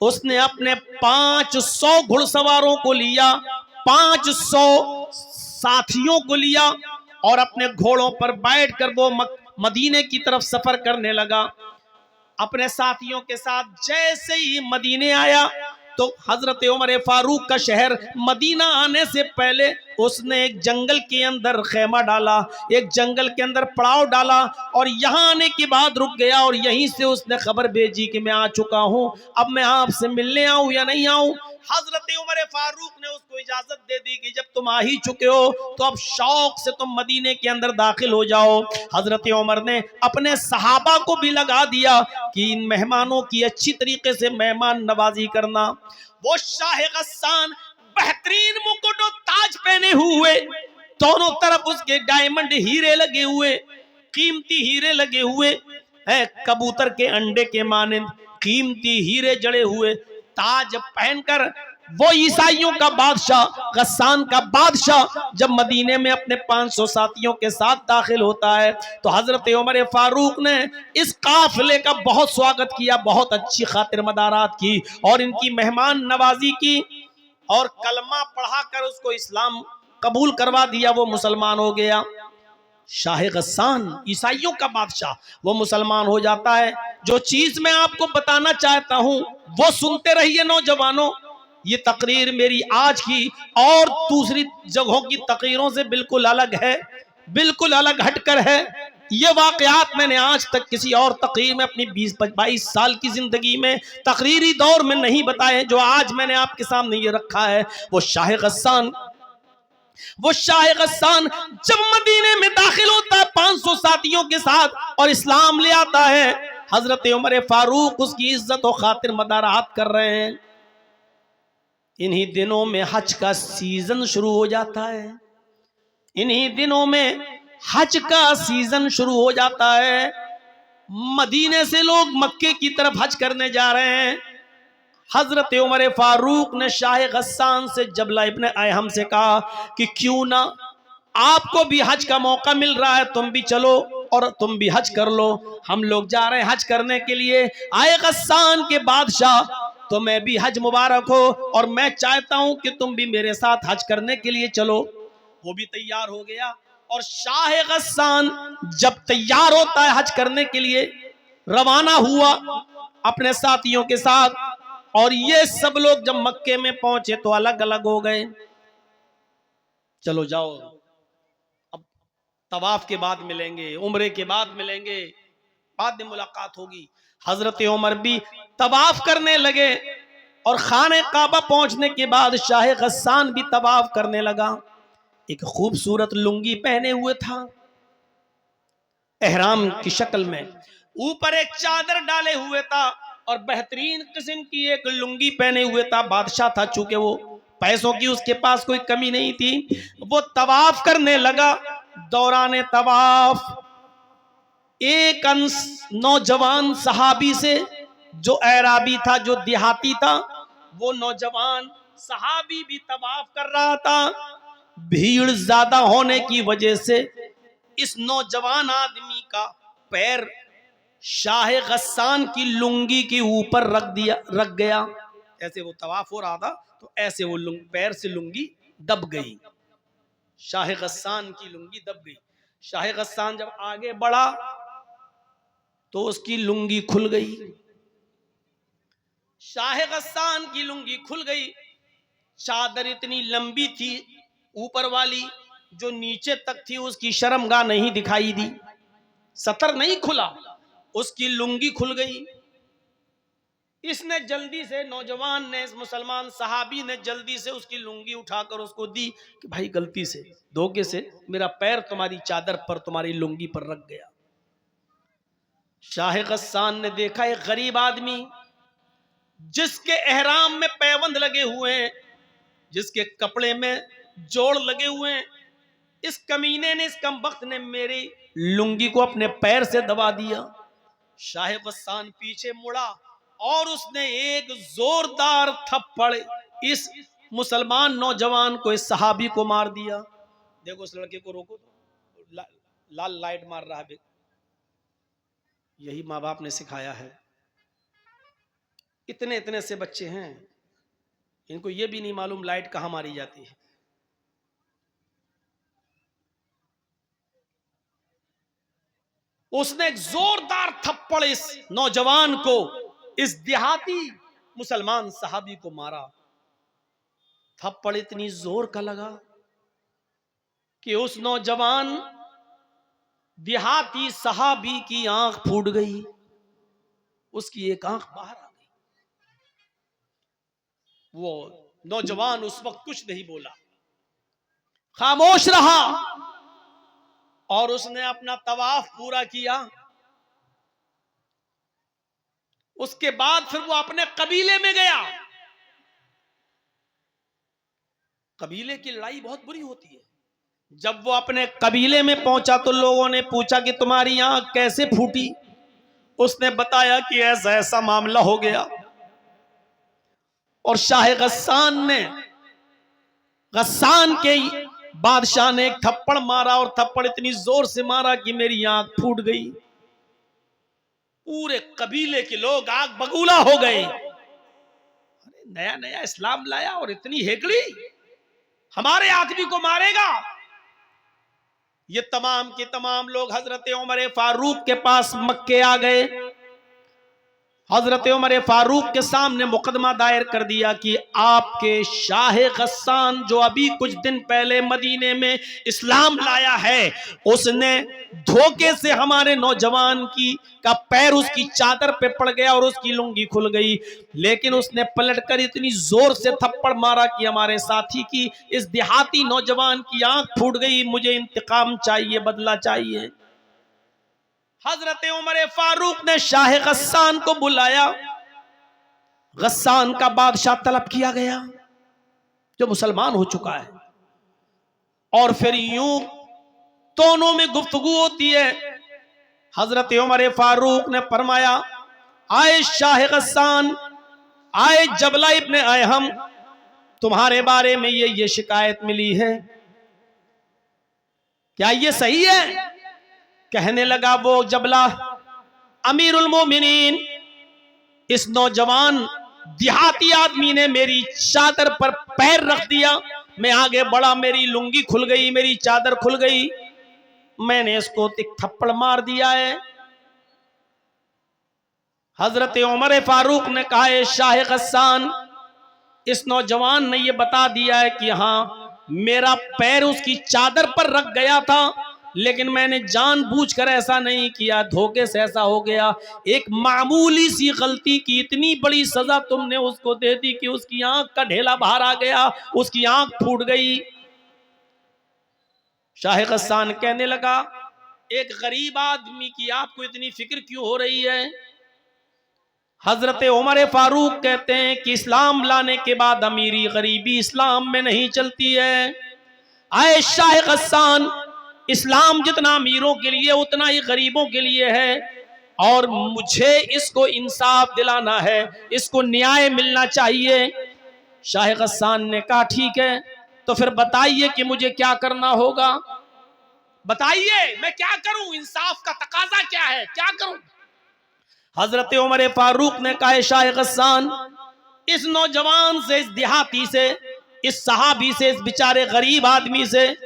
उसने अपने 500 घुड़सवारों को लिया, 500 साथियों को लिया और अपने घोड़ों पर बैठकर वो मदीने की तरफ सफर करने लगा। अपने साथियों के साथ जैसे ही मदीने आया तो हजरत उमर फारूक का शहर मदीना आने से पहले उसने एक जंगल के अंदर खेमा डाला, एक जंगल के अंदर पड़ाव डाला और यहाँ आने के बाद रुक गया और यहीं से उसने खबर भेजी कि मैं आ चुका हूँ, अब मैं आपसे मिलने आऊँ या नहीं आऊँ। हजरत उमर फारूक ने उसको इजाजत दे दी कि जब तुम आ ही चुके हो तो अब शौक से तुम मदीने के अंदर दाखिल हो जाओ। हजरत उमर ने अपने सहाबा को भी लगा दिया कि इन मेहमानों की अच्छी तरीके से मेहमान नवाजी करना। वो शाह गस्सान बेहतरीन मुकुट और ताज पहने हुए, दोनों तरफ उसके डायमंड हीरे लगे हुए, कीमती हीरे लगे हुए है, कबूतर के अंडे के मानिंद कीमती हीरे जड़े हुए ताज पहनकर वो ईसाइयों का बादशाह, गस्सान का बादशाह जब मदीने में अपने 500 साथियों के साथ दाखिल होता है तो हजरत उमर फारूक ने इस काफिले का बहुत स्वागत किया, बहुत अच्छी खातिर मदारात की और इनकी मेहमान नवाजी की और कलमा पढ़ाकर उसको इस्लाम कबूल करवा दिया, वो मुसलमान हो गया। शाह गस्सान ईसाइयों का बादशाह वो मुसलमान हो जाता है। जो चीज मैं आपको बताना चाहता हूं वो सुनते रहिए नौजवानों। ये तकरीर मेरी आज की और दूसरी जगहों की तकरीरों से बिल्कुल अलग है, बिल्कुल अलग हटकर है। ये वाकयात मैंने आज तक किसी और तकरीर में अपनी 20-22 साल की जिंदगी में तकरीरी दौर में नहीं बताए जो आज मैंने आपके सामने ये रखा है। वो शाह गस्सान जब मदीने में दाखिल होता है 500 साथियों के साथ और इस्लाम ले आता है, हजरत उमर फारूक उसकी इज्जत और खातिर मदारात कर रहे हैं। इन्हीं दिनों में हज का सीजन शुरू हो जाता है, इन्हीं दिनों में हज का सीजन शुरू हो जाता है। मदीने से लोग मक्के की तरफ हज करने जा रहे हैं। हजरत उमर फारूक ने शाह गस्सान से जबला इब्न अहम से कहा कि क्यों ना आपको भी हज का मौका मिल रहा है, तुम भी चलो और तुम भी हज कर लो। हम लोग जा रहे हैं हज करने के लिए, आए गस्सान के बादशाह, तो मैं भी हज मुबारक हो और मैं चाहता हूं कि तुम भी मेरे साथ हज करने के लिए चलो। वो भी तैयार हो गया और शाह गस्सान जब तैयार होता है हज करने के लिए, रवाना हुआ अपने साथियों के साथ। और ये सब लोग जब मक्के में पहुंचे तो अलग अलग हो गए। चलो जाओ, अब तवाफ के बाद मिलेंगे, उम्रे के बाद मिलेंगे, बाद में मुलाकात होगी। हजरत उमर भी तवाफ करने लगे और खाने काबा पहुंचने के बाद शाह गस्सान भी तवाफ करने लगा। एक खूबसूरत लुंगी पहने हुए था एहराम की शक्ल में, ऊपर एक चादर डाले हुए था और बेहतरीन किस्म की एक लुंगी पहने हुए था। बादशाह था, चूंकि वो पैसों की उसके पास कोई कमी नहीं थी। वो तवाफ करने लगा। दौरान तवाफ एक नौजवान सहाबी से, जो अराबी था, जो देहाती था, वो नौजवान सहाबी भी तवाफ कर रहा था। भीड़ ज्यादा होने की वजह से इस नौजवान आदमी का पैर शाह गस्सान की लुंगी के ऊपर रख गया। ऐसे वो तवाफ हो रहा था तो ऐसे वो पैर से लुंगी दब गई, शाह गस्सान की लुंगी दब गई। शाह गस्सान जब आगे बढ़ा तो उसकी लुंगी खुल गई, शाह गस्सान की लुंगी खुल गई। चादर इतनी लंबी थी ऊपर वाली, जो नीचे तक थी उसकी शर्मगाह नहीं दिखाई दी, सतर नहीं खुला, उसकी लुंगी खुल गई। इसने जल्दी से, नौजवान ने, इस मुसलमान सहाबी ने जल्दी से उसकी लुंगी उठाकर उसको दी कि भाई गलती से, धोखे से मेरा पैर तुम्हारी चादर पर, तुम्हारी लुंगी पर रख गया। शाह गस्सान ने देखा एक गरीब आदमी जिसके एहराम में पैबंद लगे हुए हैं, जिसके कपड़े में जोड़ लगे हुए हैं, इस कमीने ने, इस कमबख्त ने मेरी लुंगी को अपने पैर से दबा दिया। शाह गस्सान पीछे मुड़ा और उसने एक जोरदार थप्पड़ इस मुसलमान नौजवान को, इस सहाबी को मार दिया। देखो उस लड़के को रोको तो लाल लाइट मार रहा है। यही माँ बाप ने सिखाया है। इतने इतने से बच्चे हैं, इनको ये भी नहीं मालूम लाइट कहां मारी जाती है। उसने एक जोरदार थप्पड़ इस नौजवान को, इस देहाती मुसलमान सहाबी को मारा। थप्पड़ इतनी जोर का लगा कि उस नौजवान देहाती सहाबी की आंख फूट गई, उसकी एक आंख बाहर आ गई। वो नौजवान उस वक्त कुछ नहीं बोला, खामोश रहा और उसने अपना तवाफ पूरा किया। उसके बाद फिर वो अपने कबीले में गया। कबीले की लड़ाई बहुत बुरी होती है। जब वो अपने कबीले में पहुंचा तो लोगों ने पूछा कि तुम्हारी आंख कैसे फूटी। उसने बताया कि ऐसा ऐसा मामला हो गया और शाह गस्सान ने, गस्सान के बादशाह ने एक थप्पड़ मारा और थप्पड़ इतनी जोर से मारा कि मेरी आंख फूट गई। पूरे कबीले के लोग आग बगूला हो गए। अरे नया नया इस्लाम लाया और इतनी हेकड़ी, हमारे आदमी को मारेगा। ये तमाम के तमाम लोग हजरत उमर फारूक के पास मक्के आ गए। हजरत उमर फारूक के सामने मुकदमा दायर कर दिया कि आपके शाह गस्सान जो अभी कुछ दिन पहले मदीने में इस्लाम लाया है, उसने धोखे से हमारे नौजवान का पैर उसकी चादर पे पड़ गया और उसकी लुंगी खुल गई। लेकिन उसने पलटकर इतनी जोर से थप्पड़ मारा कि हमारे साथी की, इस देहाती नौजवान की आंख फूट गई। मुझे इंतकाम चाहिए, बदला चाहिए। हजरत उमर फारूक ने शाह गस्सान को बुलाया। गस्सान का बादशाह तलब किया गया जो मुसलमान हो चुका है, और फिर यूं दोनों में गुफ्तगू होती है। हजरत उमर फारूक ने फरमाया, आए शाह गस्सान, आए जबला इब्ने अहम, तुम्हारे बारे में ये शिकायत मिली है, क्या ये सही है? कहने लगा वो जबला, अमीरुल मोमिनीन, इस नौजवान देहाती आदमी ने मेरी चादर पर पैर रख दिया। मैं आगे बढ़ा, मेरी लुंगी खुल गई, मेरी चादर खुल गई, मैंने इसको एक थप्पड़ मार दिया है। हजरत उमर फारूक ने कहा, शाह गस्सान, इस नौजवान ने यह बता दिया है कि हाँ, मेरा पैर उसकी चादर पर रख गया था, लेकिन मैंने जानबूझकर ऐसा नहीं किया, धोखे से ऐसा हो गया। एक मामूली सी गलती की इतनी बड़ी सजा तुमने उसको दे दी कि उसकी आंख का ढेला बाहर आ गया, उसकी आंख फूट गई। शाह गस्सान कहने लगा, एक गरीब आदमी की आपको इतनी फिक्र क्यों हो रही है? हजरत उमर फारूक कहते हैं कि इस्लाम लाने के बाद अमीरी गरीबी इस्लाम में नहीं चलती है। आए शाह गस्सान, इस्लाम जितना अमीरों के लिए उतना ही गरीबों के लिए है, और मुझे इसको इंसाफ दिलाना है, इसको न्याय मिलना चाहिए। शाह गस्सान ने कहा, ठीक है, तो फिर बताइए कि मुझे क्या करना होगा, बताइए मैं क्या करूं, इंसाफ का तकाजा क्या है, क्या करूं? हजरत उमर फारूक ने कहा, शाह गस्सान, इस नौजवान से, इस देहाती से, इस सहाबी से, इस बेचारे गरीब आदमी से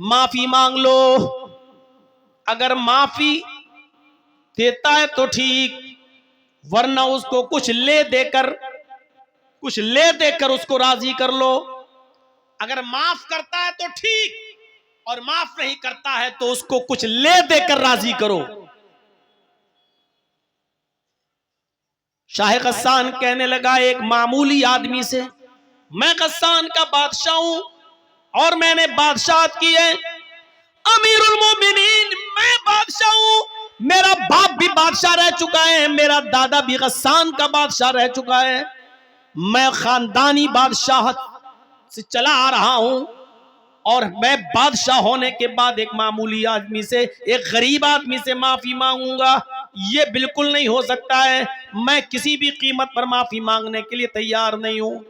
माफी मांग लो। अगर माफी देता है तो ठीक, वरना उसको कुछ ले देकर उसको राजी कर लो। अगर माफ करता है तो ठीक, और माफ नहीं करता है तो उसको कुछ ले देकर राजी करो। शाह गस्सान कहने लगा, एक मामूली आदमी से, मैं गस्सान का बादशाह हूं और मैंने बादशाहत की है, अमीरुल मोमिनीन, मैं बादशाह हूं, मेरा बाप भी बादशाह रह चुका है, मेरा दादा भी गस्सान का बादशाह रह चुका है, मैं खानदानी बादशाहत से चला आ रहा हूं, और मैं बादशाह होने के बाद एक मामूली आदमी से, एक गरीब आदमी से माफी मांगूंगा, ये बिल्कुल नहीं हो सकता है। मैं किसी भी कीमत पर माफी मांगने के लिए तैयार नहीं हूं,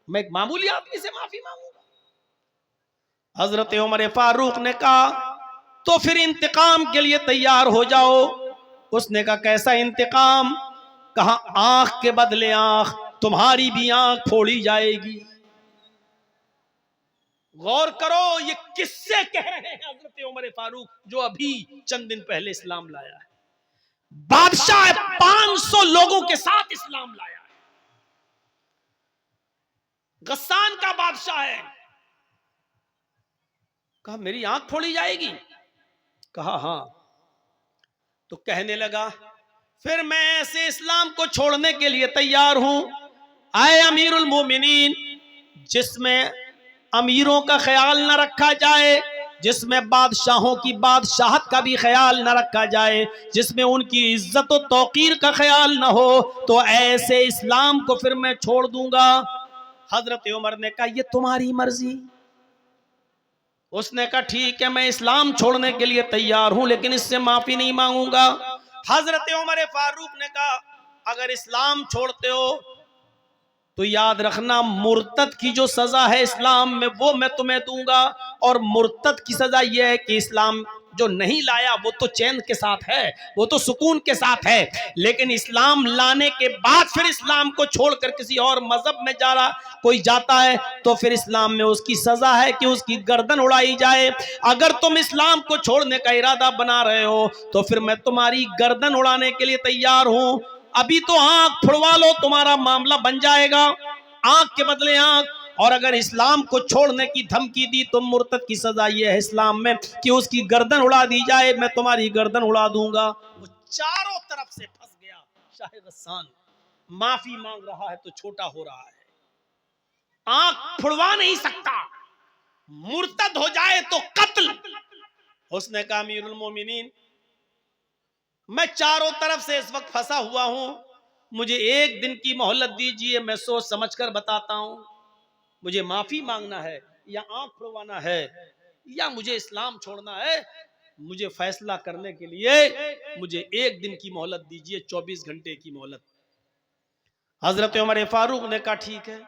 मैं एक मामूली आदमी से माफी मांगूंगा। हजरत उमर फारूक ने कहा, तो फिर इंतकाम के लिए तैयार हो जाओ। उसने कहा, कैसा इंतकाम? कहा, आंख के बदले आंख, तुम्हारी भी आंख फोड़ी जाएगी। गौर करो, ये किससे कह रहे हैं हजरत उमर फारूक, जो अभी चंद दिन पहले इस्लाम लाया है। बादशाह 500 लोगों के साथ इस्लाम लाया है, गस्सान का बादशाह है। कहा मेरी आंख फोड़ी जाएगी? कहा हाँ। तो कहने लगा फिर मैं ऐसे इस्लाम को छोड़ने के लिए तैयार हूं, आए अमीरुल मोमिनीन, जिसमें अमीरों का ख्याल न रखा जाए, जिसमें बादशाहों की बादशाहत का भी ख्याल न रखा जाए, जिसमें उनकी इज्जत और तौकीर का ख्याल न हो, तो ऐसे इस्लाम को फिर मैं छोड़ दूंगा। हजरत उमर ने कहा ये तुम्हारी मर्जी। उसने कहा ठीक है, मैं इस्लाम छोड़ने के लिए तैयार हूं, लेकिन इससे माफी नहीं मांगूंगा। हजरत उमर फारूक ने कहा अगर इस्लाम छोड़ते हो तो याद रखना मुर्तद की जो सजा है इस्लाम में वो मैं तुम्हें दूंगा, और मुर्तद की सजा यह है कि इस्लाम जो नहीं लाया वो तो चैन के साथ है, वो तो सुकून के साथ है, लेकिन इस्लाम लाने के बाद फिर इस्लाम को छोड़कर किसी और मजहब में जा रहा कोई जाता है तो फिर इस्लाम में उसकी सजा है कि उसकी गर्दन उड़ाई जाए। अगर तुम इस्लाम को छोड़ने का इरादा बना रहे हो तो फिर मैं तुम्हारी गर्दन उड़ाने के लिए तैयार हूं। अभी तो आंख फुड़वा लो, तुम्हारा मामला बन जाएगा, आंख के बदले आंख। और अगर इस्लाम को छोड़ने की धमकी दी तो मुर्तद की सजा यह है इस्लाम में कि उसकी गर्दन उड़ा दी जाए, मैं तुम्हारी गर्दन उड़ा दूंगा। वो चारों तरफ से फंस गया। शाह गस्सान माफी मांग रहा है तो छोटा हो रहा है, आंख फुड़वा नहीं सकता, मुर्तद हो जाए तो कत्ल। उसने कहा अमीरुल मोमिनीन मैं चारों तरफ से इस वक्त फंसा हुआ हूं, मुझे एक दिन की मोहलत दीजिए, मैं सोच समझकर बताता हूं, मुझे माफी मांगना है या आंख फुड़वाना है या मुझे इस्लाम छोड़ना है, मुझे फैसला करने के लिए मुझे एक दिन की मोहलत दीजिए, 24 घंटे की मोहलत। हजरत उमर फारूक ने कहा ठीक है,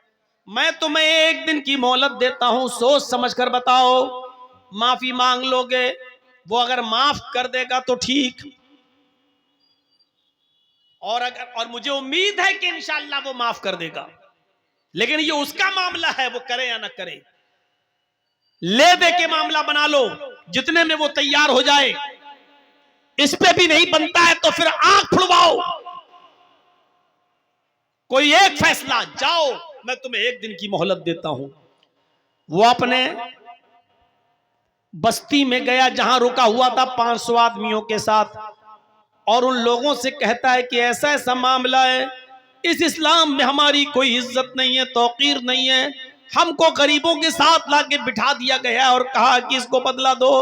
मैं तुम्हें एक दिन की मोहलत देता हूं, सोच समझकर बताओ, माफी मांग लोगे, वो अगर माफ कर देगा तो ठीक, और मुझे उम्मीद है कि इंशाअल्लाह वो माफ कर देगा, लेकिन ये उसका मामला है, वो करे या ना करे, ले दे के मामला बना लो, जितने में वो तैयार हो जाए। इस पे भी नहीं बनता है तो फिर आंख फुड़वाओ, कोई एक फैसला, जाओ मैं तुम्हें एक दिन की मोहलत देता हूं। वो अपने बस्ती में गया जहां रुका हुआ था 500 आदमियों के साथ, और उन लोगों से कहता है कि ऐसा ऐसा मामला है, इस इस्लाम में हमारी कोई इज्जत नहीं है, तौकीर नहीं है, हमको गरीबों के साथ लाके बिठा दिया गया और कहा कि इसको बदला दो,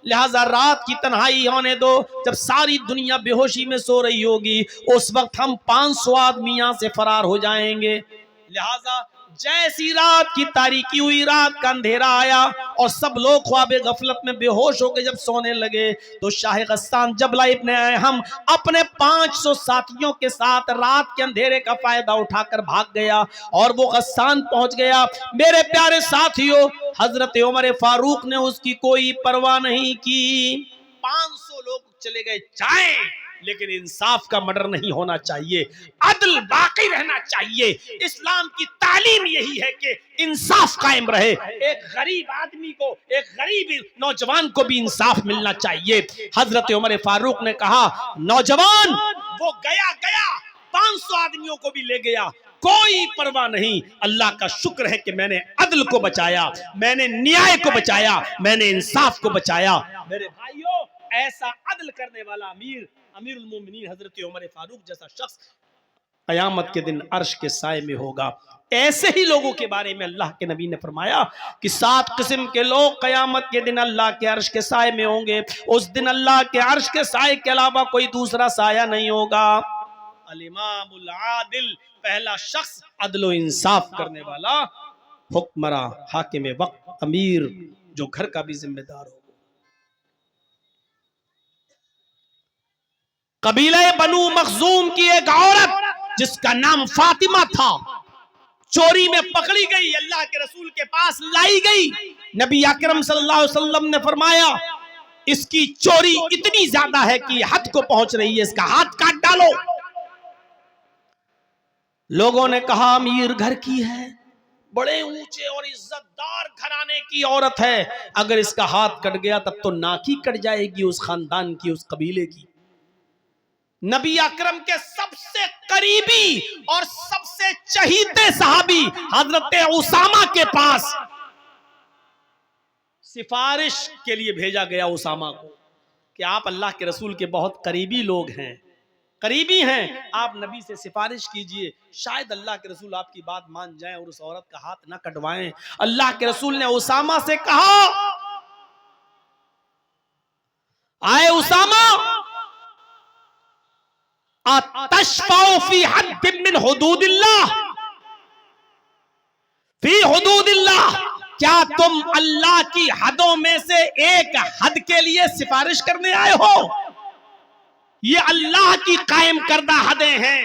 लिहाजा रात की तन्हाई होने दो, जब सारी दुनिया बेहोशी में सो रही होगी उस वक्त हम 500 आदमी यहां से फरार हो जाएंगे। लिहाजा जैसी रात की तारीकी हुई, रात का अंधेरा आया और सब लोग ख्वाबे गफलत में बेहोश होकर जब सोने लगे तो शाह गस्सान जबला इब्न हम अपने 500 साथियों के साथ रात के अंधेरे का फायदा उठाकर भाग गया और वो गस्सान पहुंच गया। मेरे प्यारे साथियों, हजरत उमर फारूक ने उसकी कोई परवाह नहीं की। 500 लोग चले गए जाए, लेकिन इंसाफ का मर्डर नहीं होना चाहिए, अदल बाकी रहना चाहिए। इस्लाम की तालीम यही है कि इंसाफ कायम रहे, एक गरीब आदमी को, एक गरीब नौजवान को भी इंसाफ मिलना चाहिए। हजरत उमर फारूक ने कहा नौजवान वो गया 500 आदमियों को भी ले गया, कोई परवाह नहीं, अल्लाह का शुक्र है कि मैंने अदल को बचाया, मैंने न्याय को बचाया, मैंने इंसाफ को बचाया। मेरे भाइयों, ऐसा अदल करने वाला अमीरुल मोमिनीन हजरत उमर फारूक जैसा शख्स कयामत के दिन अर्श के साए में होगा। ऐसे ही लोगों के बारे में अल्लाह के नबी ने फरमाया कि 7 किस्म के लोग कयामत के दिन अल्लाह के अर्श के साए में होंगे। उस दिन अल्लाह के अर्श के साए के अलावा कोई दूसरा साया नहीं होगा। अल इमामुल आदिल, पहला शख्स अदल इंसाफ करने वाला, हुक्मरा हाकिम वक्त, अमीर जो घर का भी जिम्मेदार हो। कबीले बनु मखजूम की एक औरत जिसका नाम फातिमा था, चोरी में पकड़ी गई, अल्लाह के रसूल के पास लाई गई। नबी अकरम सल्लल्लाहु अलैहि वसल्लम ने फरमाया इसकी चोरी इतनी ज्यादा है कि हद को पहुंच रही है, इसका हाथ काट डालो। लोगों ने कहा अमीर घर की है, बड़े ऊंचे और इज्जतदार घराने की औरत है, अगर इसका हाथ कट गया तब तो नाक ही कट जाएगी उस खानदान की, उस कबीले की। नबी अकरम के सबसे करीबी और सबसे चहीते सहाबी हजरत उसामा के पास सिफारिश के लिए भेजा गया उसामा को कि आप अल्लाह के रसूल के बहुत करीबी लोग हैं, करीबी हैं, आप नबी से सिफारिश कीजिए, शायद अल्लाह के रसूल आपकी बात मान जाएं और उस औरत का हाथ ना कटवाएं। अल्लाह के रसूल ने उसामा से कहा, आए उसामा, अतशफाउ फी हद्दिन मिन हुदूदिल्लाह, फी हुदूदिल्लाह, क्या तुम अल्लाह की हदों में से एक हद के लिए सिफारिश करने आए हो? ये अल्लाह की कायम करदा हदें हैं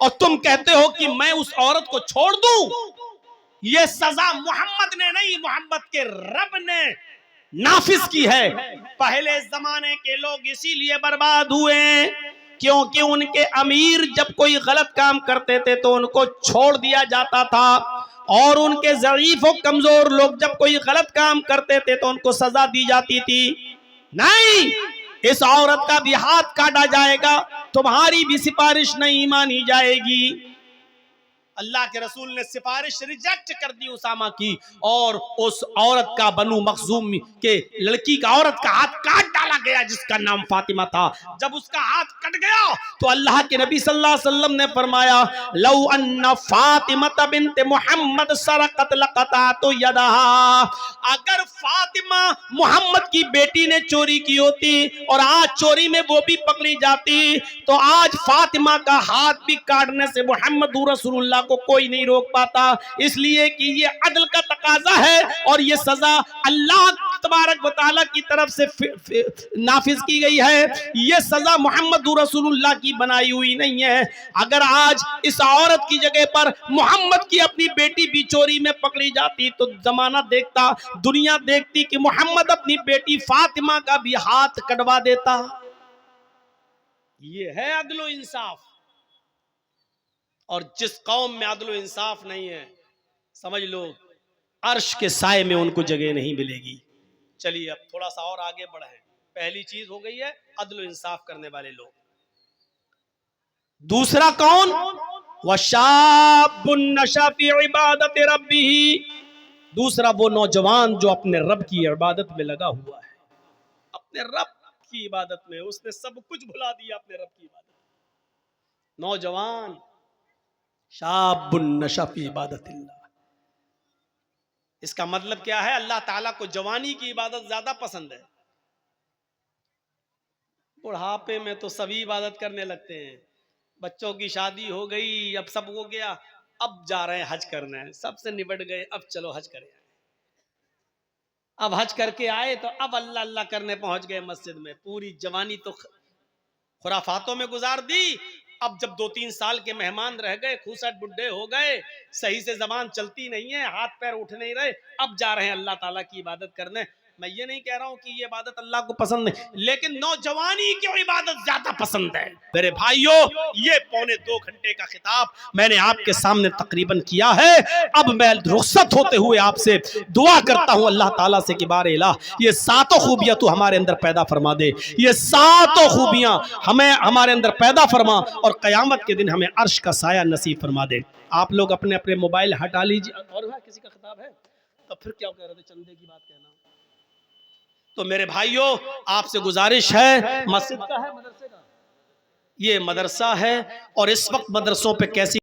और तुम कहते हो कि मैं उस औरत को छोड़ दूं? ये सजा मोहम्मद ने नहीं, मोहम्मद के रब ने नाफिज की है। पहले जमाने के लोग इसीलिए बर्बाद हुए क्योंकि उनके अमीर जब कोई गलत काम करते थे तो उनको छोड़ दिया जाता था, और उनके ज़ईफ और कमजोर लोग जब कोई गलत काम करते थे तो उनको सजा दी जाती थी। नहीं, इस औरत का भी हाथ काटा जाएगा, तुम्हारी भी सिफारिश नहीं मानी जाएगी। अल्लाह के रसूल ने सिफारिश रिजेक्ट कर दी उसामा की, और उस औरत का, बनु मखजूम के लड़की का, औरत का हाथ काट डाला गया जिसका नाम फातिमा था। जब उसका हाथ कट गया तो अल्लाह के नबी सल्लल्लाहु अलैहि वसल्लम ने फरमाया, लौ अन्ना फातिमा बिन्त मुहम्मद सरकत लक़तातु यदहा, अगर फातिमा मोहम्मद की बेटी ने चोरी की होती और आज चोरी में वो भी पकड़ी जाती तो आज फातिमा का हाथ भी काटने से मोहम्मद रसूलुल्लाह को कोई नहीं रोक पाता, इसलिए कि ये अदल का तकाजा है और ये सजा अल्लाह तबारक व तआला की तरफ से नाफिज की गई है। ये सजा मोहम्मद रसूलुल्लाह की बनाई हुई नहीं है। अगर आज इस औरत की जगह पर मोहम्मद की अपनी बेटी भी चोरी में पकड़ी जाती तो जमाना देखता, दुनिया देखती कि मोहम्मद अपनी बेटी फातिमा का भी हाथ कटवा देता। ये है अदल इंसाफ। और जिस कौम में अदल इंसाफ नहीं है, समझ लो अर्श के साए में उनको जगह नहीं मिलेगी। चलिए अब थोड़ा सा और आगे बढ़े। पहली चीज हो गई है अदल इंसाफ करने वाले लोग। दूसरा कौन? वशाबुन नशा फी इबादत रब्बिही, दूसरा वो नौजवान जो अपने रब की इबादत में लगा हुआ है, अपने रब की इबादत में, उसने सब कुछ भुला दिया अपने रब की इबादत। नौजवान शाबुन नशा फी इबादतिल्लाह, इसका मतलब क्या है? अल्लाह ताला को जवानी की इबादत ज्यादा पसंद है। बुढ़ापे में तो सभी इबादत करने लगते हैं, बच्चों की शादी हो गई, अब सब हो गया, अब जा रहे हैं हज करना है, सबसे निबट गए, अब चलो हज करें। अब हज करके आए तो अब अल्लाह अल्लाह करने पहुंच गए मस्जिद में। पूरी जवानी तो खुराफातों में गुजार दी, अब जब 2-3 साल के मेहमान रह गए, खूसट बुढ़े हो गए, सही से जबान चलती नहीं है, हाथ पैर उठ नहीं रहे, अब जा रहे हैं अल्लाह ताला की इबादत करने। मैं ये नहीं कह रहा हूं कि ये इबादत अल्लाह को पसंद नहीं, लेकिन नौजवानी की इबादत ज्यादा पसंद है। मेरे भाइयों, ये 2.25 घंटे का खिताब मैंने आपके सामने तकरीबन किया है। अब मैं रुखसत होते हुए आपसे दुआ करता हूं अल्लाह ताला से कि बारे इलाह, ये 7 खूबियां तू हमारे अंदर पैदा फरमा दे, ये 7 खूबियां हमें हमारे अंदर पैदा फरमा और क़यामत के दिन हमें अर्श का साया नसीब फरमा दे। आप लोग अपने अपने मोबाइल हटा लीजिए। और किसी का खिताब है तो फिर क्या कह रहे थे? चंदे की बात कहना। तो मेरे भाइयों, आपसे गुजारिश है, मस्जिद का है, मदरसे का, ये मदरसा है और इस वक्त मदरसों पे कैसी